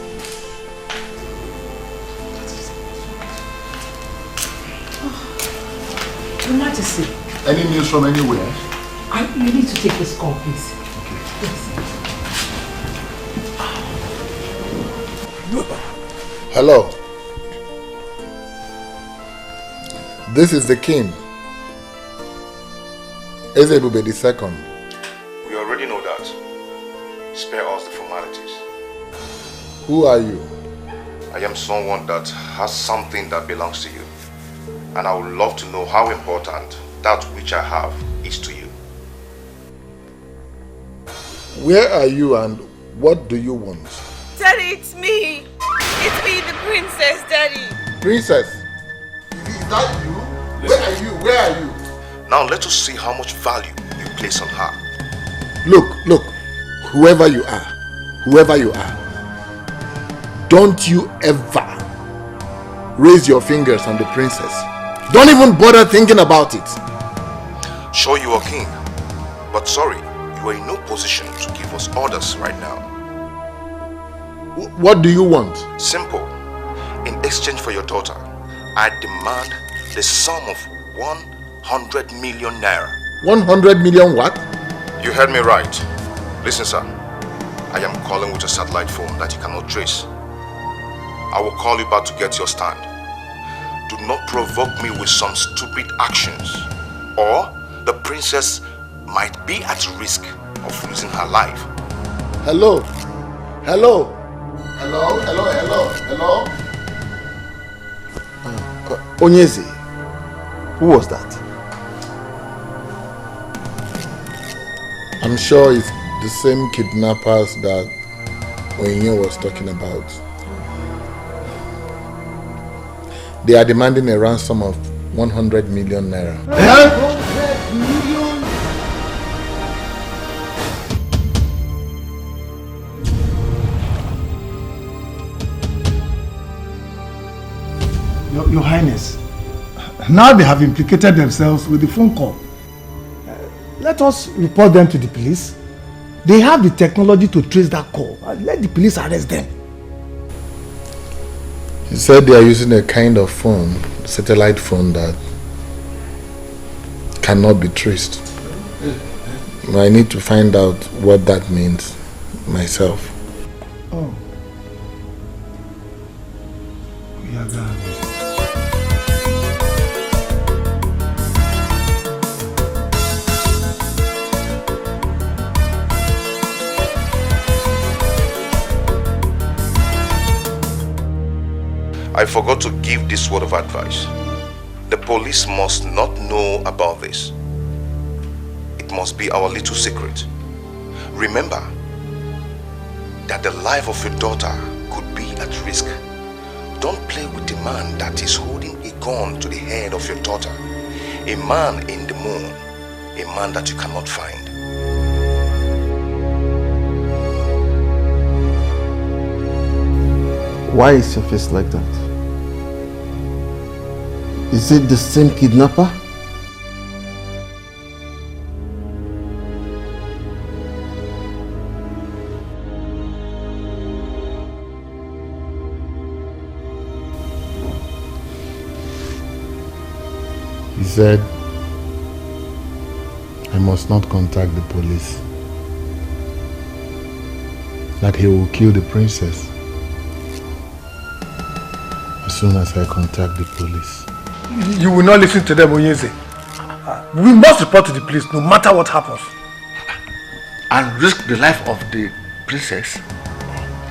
Your Majesty. Any news from anywhere? You need to take this call, please. Hello. This is the king. Ezebube II. We already know that. Spare us the formalities. Who are you? I am someone that has something that belongs to you. And I would love to know how important that which I have is to you. Where are you and what do you want? Daddy, it's me. It's me, the princess, Daddy. Princess? Is that you? Where are you? Where are you? Now let us see how much value you place on her. Look, whoever you are, don't you ever raise your fingers on the princess. Don't even bother thinking about it. Sure, you are king, but sorry, you are in no position to give us orders right now. What do you want? Simple. In exchange for your daughter, I demand the sum of 100 million naira. 100 million what? You heard me right. Listen, sir. I am calling with a satellite phone that you cannot trace. I will call you back to get your stand. Do not provoke me with some stupid actions, or the princess might be at risk of losing her life. Hello? Hello? Hello? Hello? Hello? Hello? Onyeze, who was that? I'm sure it's the same kidnappers that Onye was talking about. They are demanding a ransom of 100 million naira. 100 million? Your Highness, now they have implicated themselves with the phone call. Let us report them to the police. They have the technology to trace that call. Let the police arrest them. He said they are using a kind of phone, satellite phone, that cannot be traced. I need to find out what that means myself. Oh. We are done. I forgot to give this word of advice. The police must not know about this. It must be our little secret. Remember that the life of your daughter could be at risk. Don't play with the man that is holding a gun to the head of your daughter. A man in the moon, a man that you cannot find. Why is your face like that? Is it the same kidnapper? He said, I must not contact the police. That he will kill the princess as soon as I contact the police. You will not listen to them, Onyeze. We must report to the police no matter what happens. And risk the life of the princess?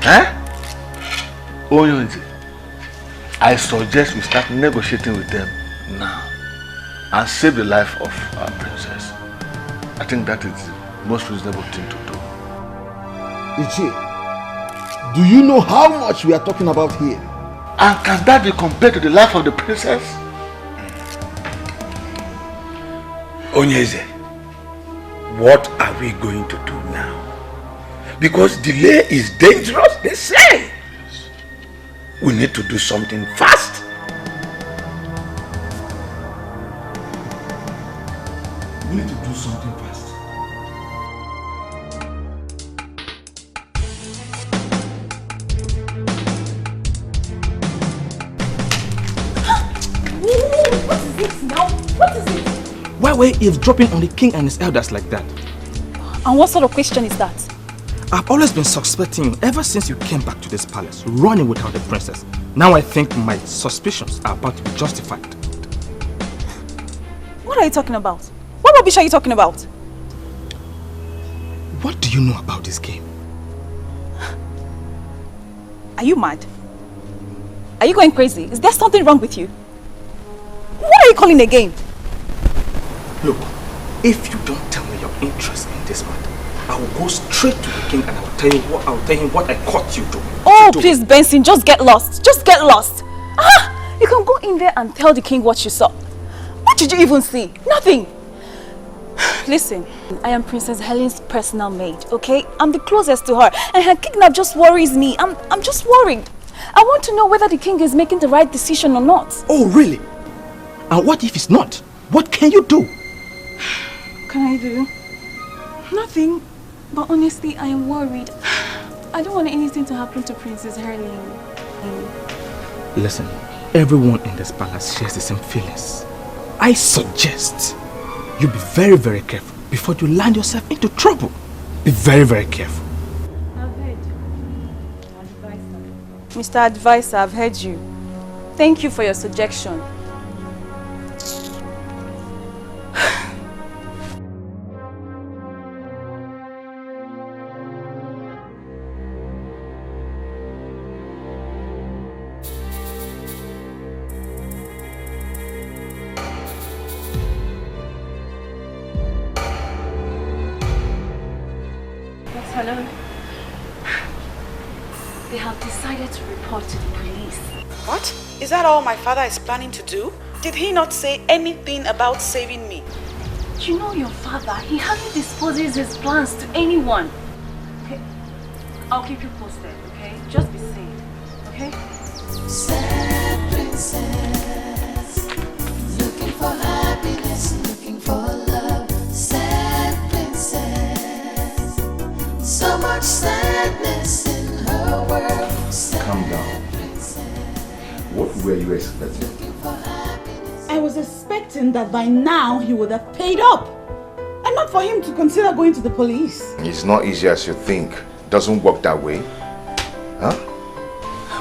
Eh? Onyeze, I suggest we start negotiating with them now and save the life of our princess. I think that is the most reasonable thing to do. Edochie, do you know how much we are talking about here? And can that be compared to the life of the princess? Onyeze, what are we going to do now? Because delay is dangerous, they say. We need to do something fast. We need to do something fast. What is it now? What is it? Why were you eavesdropping on the king and his elders like that? And what sort of question is that? I've always been suspecting you ever since you came back to this palace, running without the princess. Now I think my suspicions are about to be justified. What are you talking about? What rubbish are you talking about? What do you know about this game? Are you mad? Are you going crazy? Is there something wrong with you? What are you calling a game? Look, if you don't tell me your interest in this matter, I will go straight to the king and I will tell him what I caught you doing. Oh, please, Benson, just get lost. Just get lost. You can go in there and tell the king what you saw. What did you even see? Nothing. Listen, I am Princess Helen's personal maid, okay? I'm the closest to her, and her kidnap just worries me. I'm just worried. I want to know whether the king is making the right decision or not. Oh, really? And what if it's not? What can you do? can I do? Nothing. But honestly, I am worried. I don't want anything to happen to Princess Herling. Listen, everyone in this palace shares the same feelings. I suggest you be very, very careful before you land yourself into trouble. Be very, very careful. I've heard. Mr. Advisor, I've heard you. Thank you for your suggestion. Hello. They have decided to report to the police. What? Is that all my father is planning to do? Did he not say anything about saving me? You know your father, he hardly disposes his plans to anyone. Okay. I'll keep you posted, okay? Just be safe, okay? Sad princess, looking for happiness, looking for love. Sad princess, so much sadness in her world. Sad Calm down. What were you expecting? I was expecting that by now he would have paid up. And not for him to consider going to the police. It's not easy as you think. It doesn't work that way. Huh?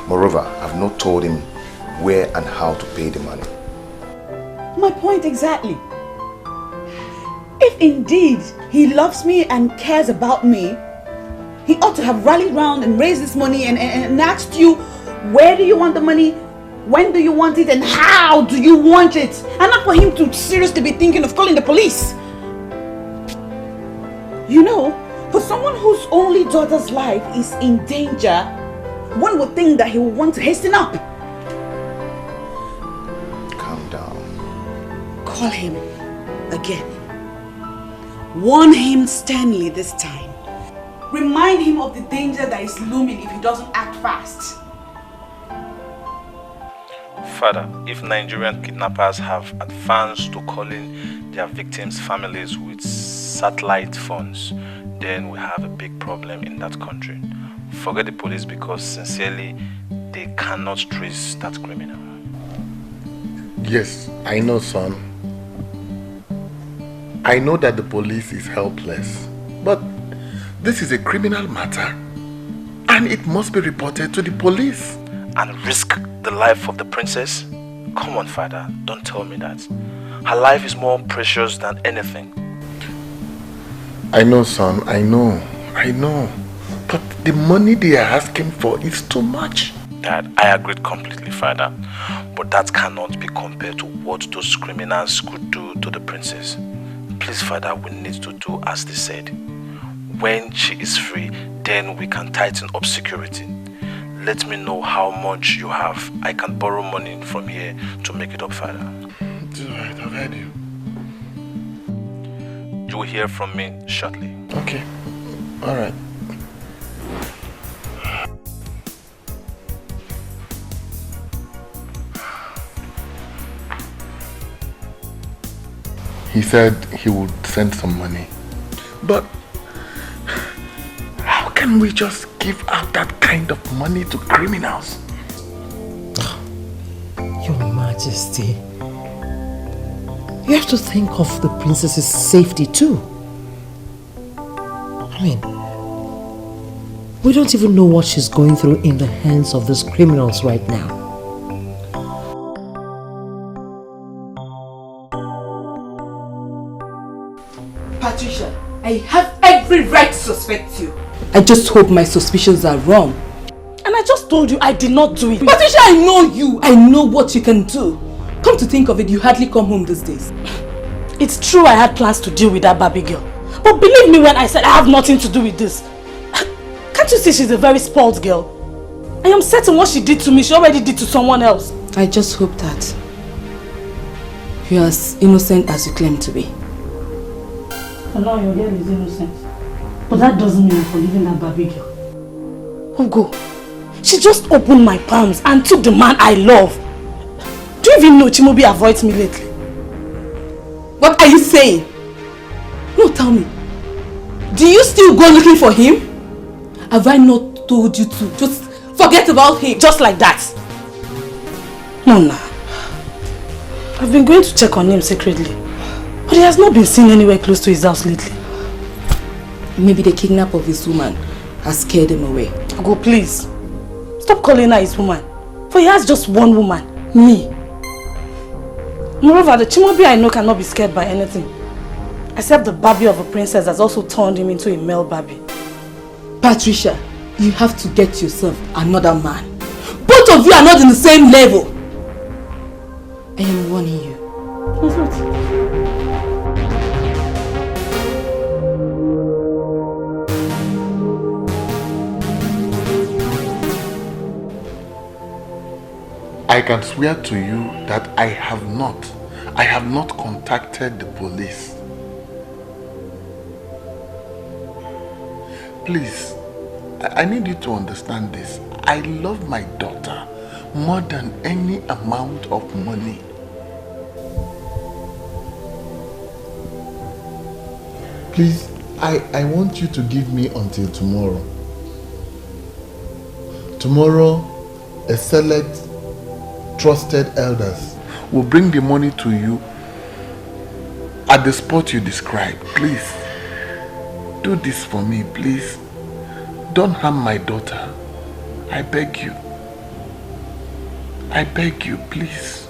Moreover, I've not told him where and how to pay the money. My point exactly. If indeed he loves me and cares about me, he ought to have rallied round and raised this money and asked you, where do you want the money? When do you want it? And how do you want it? And not for him to seriously be thinking of calling the police. You know, for someone whose only daughter's life is in danger, one would think that he would want to hasten up. Calm down. Call him again. Warn him sternly this time. Remind him of the danger that is looming if he doesn't act fast. Father, if Nigerian kidnappers have advanced to calling their victims' families with satellite phones, then we have a big problem in that country. Forget the police, because sincerely, they cannot trace that criminal. Yes, I know, son. I know that the police is helpless, but this is a criminal matter and it must be reported to the police. And risk the life of the princess? Come on, Father, don't tell me that. Her life is more precious than anything. I know, son, I know. But the money they are asking for is too much. Dad, I agree completely, Father. But that cannot be compared to what those criminals could do to the princess. Please, Father, we need to do as they said. When she is free, then we can tighten up security. Let me know how much you have. I can borrow money from here to make it up, Father. It's alright, I've heard you. You will hear from me shortly. Okay, alright. He said he would send some money. But how can we just give out that kind of money to criminals? Your Majesty, you have to think of the princess's safety too. I mean, we don't even know what she's going through in the hands of these criminals right now. Patricia, I have every right to suspect you. I just hope my suspicions are wrong. And I just told you I did not do it. Patricia, I know you. I know what you can do. Come to think of it, you hardly come home these days. It's true I had plans to deal with that Barbie girl. But believe me when I said I have nothing to do with this. Can't you see she's a very spoiled girl? I am certain what she did to me, she already did to someone else. I just hope that you are as innocent as you claim to be. For now your girl is innocent. But that doesn't mean I'm forgiving that Barbie girl. Ugo, she just opened my palms and took the man I love. Do you even know Chimobi avoids me lately? What are you saying? No, tell me. Do you still go looking for him? Have I not told you to just forget about him? Just like that? No, nah. I've been going to check on him secretly. But he has not been seen anywhere close to his house lately. Maybe the kidnap of his woman has scared him away. Go, please. Stop calling her his woman. For he has just one woman, me. Moreover, the Chimobi I know cannot be scared by anything. Except the Barbie of a princess has also turned him into a male Barbie. Patricia, you have to get yourself another man. Both of you are not in the same level. I am warning you. What's that? I can swear to you that I have not contacted the police. Please, I need you to understand this. I love my daughter more than any amount of money. Please, I want you to give me until tomorrow. Tomorrow, a select trusted elders will bring the money to you at the spot you described. Please, do this for me, please. Don't harm my daughter. I beg you. I beg you, please.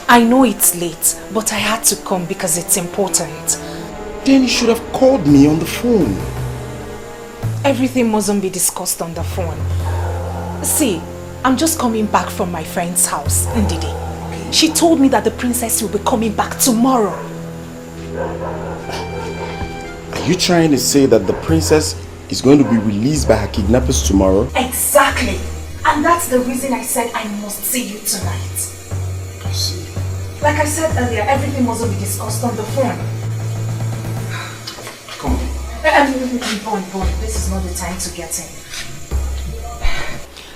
I know it's late, but I had to come because it's important. Then you should have called me on the phone. Everything mustn't be discussed on the phone. See, I'm just coming back from my friend's house, Ndidi. She told me that the princess will be coming back tomorrow. Are you trying to say that the princess is going to be released by her kidnappers tomorrow? Exactly. And that's the reason I said I must see you tonight. I see. Like I said earlier, everything mustn't be discussed on the phone. Come on. Bond, this is not the time to get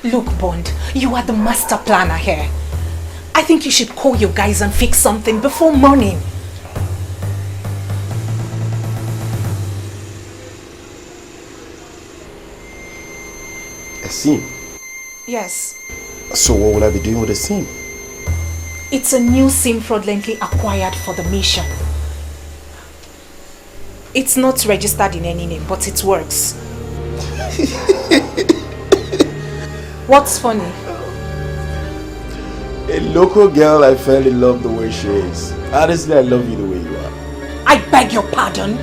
in. Look, Bond, you are the master planner here. I think you should call your guys and fix something before morning. A scene? Yes. So what will I be doing with the scene? It's a new SIM fraudulently acquired for the mission. It's not registered in any name, but it works. What's funny? A local girl I fell in love the way she is. Honestly, I love you the way you are. I beg your pardon?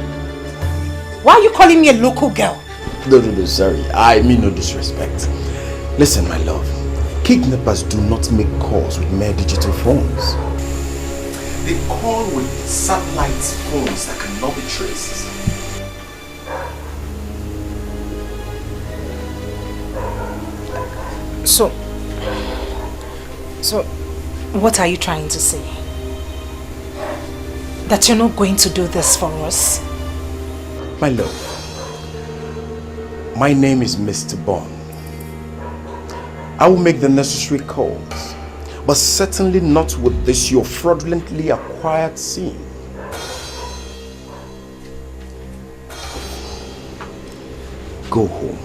Why are you calling me a local girl? No, sorry. I mean no disrespect. Listen, my love. Kidnappers do not make calls with mere digital phones. They call with satellite phones that cannot be traced. So, what are you trying to say? That you're not going to do this for us? My love, my name is Mr. Bond. I will make the necessary calls, but certainly not with this your fraudulently acquired SIM. Go home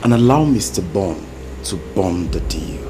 and allow Mr. Bond to bond the deal.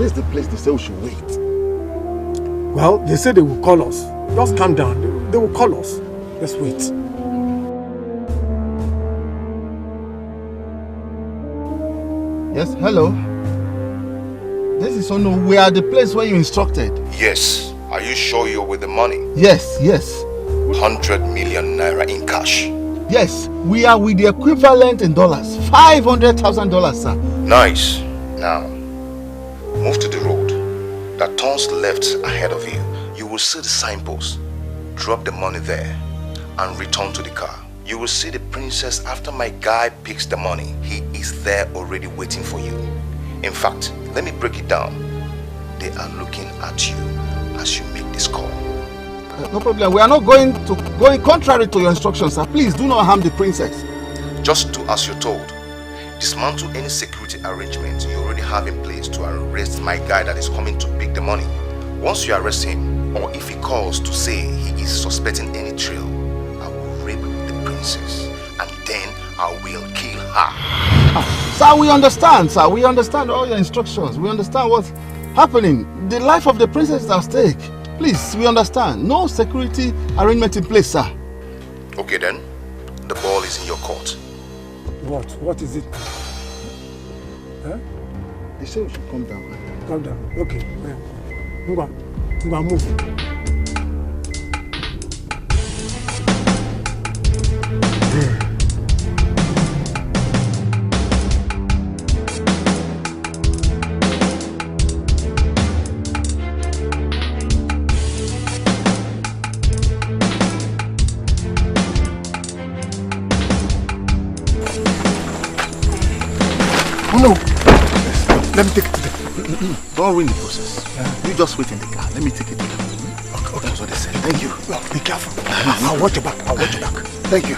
This is the place they say we should wait. Well, they say they will call us. Just calm down. They will call us. Let's wait. Yes, hello. This is Ono. We are at the place where you instructed. Yes. Are you sure you're with the money? Yes, yes. 100 million naira in cash. Yes, we are with the equivalent in dollars. $500,000, sir. Nice. Now, move to the road that turns left ahead of you. You will see the signpost. Drop the money there and return to the car. You will see the princess after my guy picks the money. He is there already waiting for you. In fact, let me break it down. They are looking at you as you make this call. No problem. We are not going contrary to your instructions, sir. Please do not harm the princess. Just do as you're told. Dismantle any security arrangement you already have in place to arrest my guy that is coming to pick the money. Once you arrest him, or if he calls to say he is suspecting any trail, I will rape the princess and then I will kill her. Sir, we understand, sir. We understand all your instructions. We understand what's happening. The life of the princess is at stake. Please, we understand. No security arrangement in place, sir. Okay then, the ball is in your court. What? What is it? Huh? They say we should come down. Calm down. Okay. Move. No. Let me take it to them. Don't ruin the process. You just wait in the car. Let me take it to them. Okay. That's what they said. Thank you. Well, be careful. I'll watch your back. Thank you.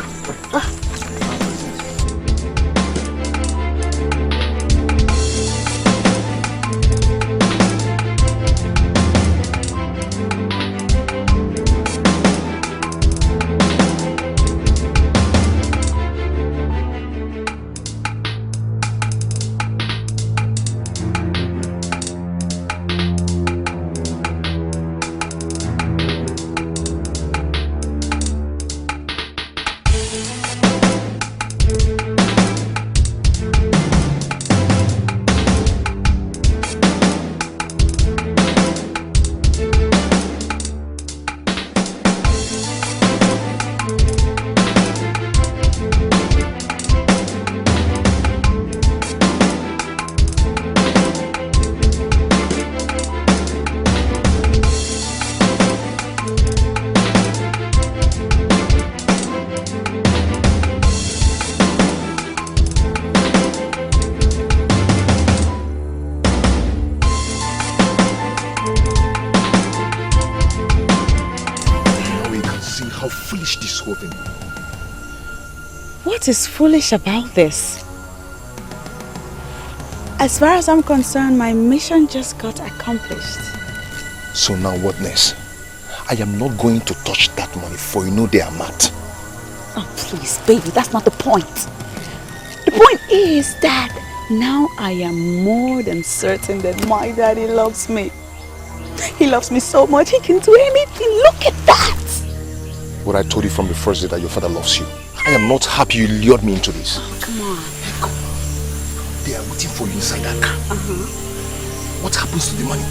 What is foolish about this? As far as I'm concerned, my mission just got accomplished. So now what next? I am not going to touch that money, for you know they are mad. Oh please, baby, that's not the point. The point is that now I am more than certain that my daddy loves me. He loves me so much, he can do anything. Look at that! What I told you from the first day that your father loves you. I am not happy you lured me into this. Oh, come on. They are waiting for you inside that car. What happens to the money?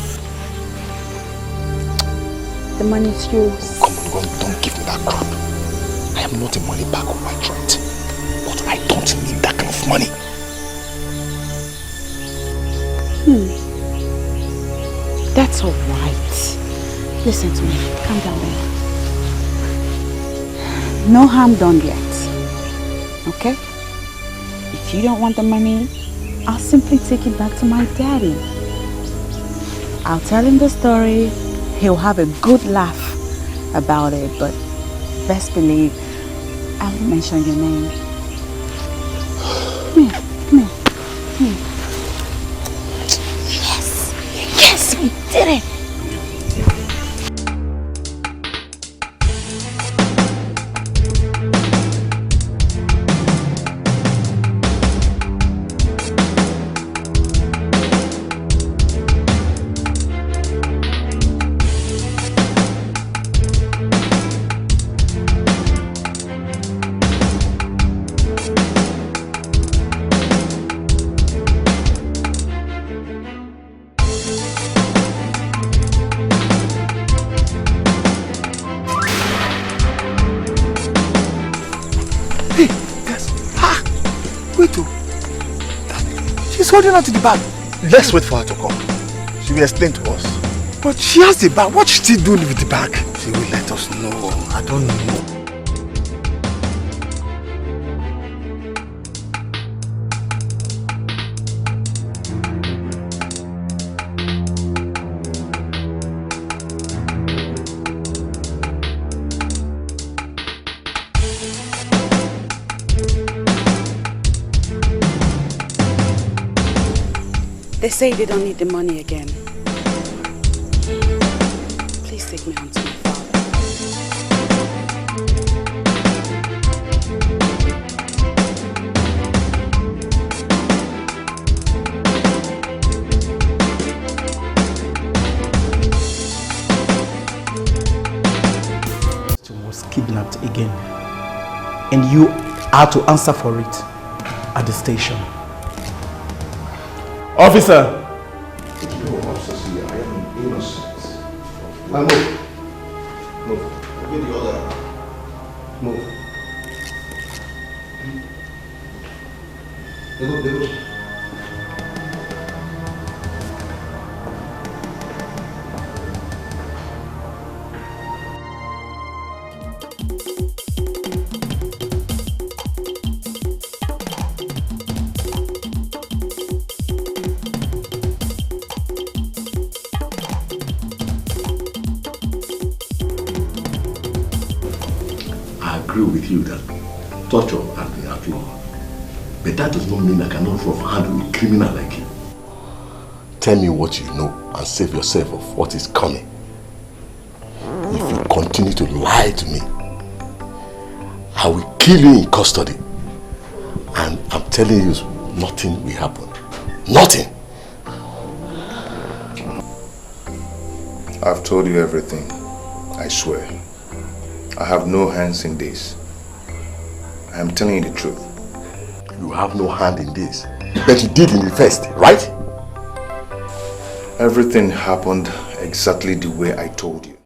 The money is yours. Come on, don't give me that crap. I am not a money bag of my throat. But I don't need that kind of money. That's all right. Listen to me. Calm down, baby. No harm done yet. Okay? If you don't want the money, I'll simply take it back to my daddy. I'll tell him the story. He'll have a good laugh about it, but best believe I won't mention your name. Come here, come here, come here. Yes, yes, we did it. holding on to the bag. Let's wait for her to come. She will explain to us. But she has the bag. What is she doing with the bag? She will let us know. I don't know. They say they don't need the money again. Please take me home to my father. She was kidnapped again. And you are to answer for it at the station. Officer! No, officer, see, I am innocent. Now move. Move. Obey the order. Move. They go. You that torture has been outlawed. But that does not mean I cannot handle a criminal like you. Tell me what you know and save yourself of what is coming. If you continue to lie to me, I will kill you in custody. And I'm telling you, nothing will happen. Nothing. I've told you everything. I swear. I have no hands in this. I am telling you the truth. You have no hand in this. But you did in the first, right? Everything happened exactly the way I told you.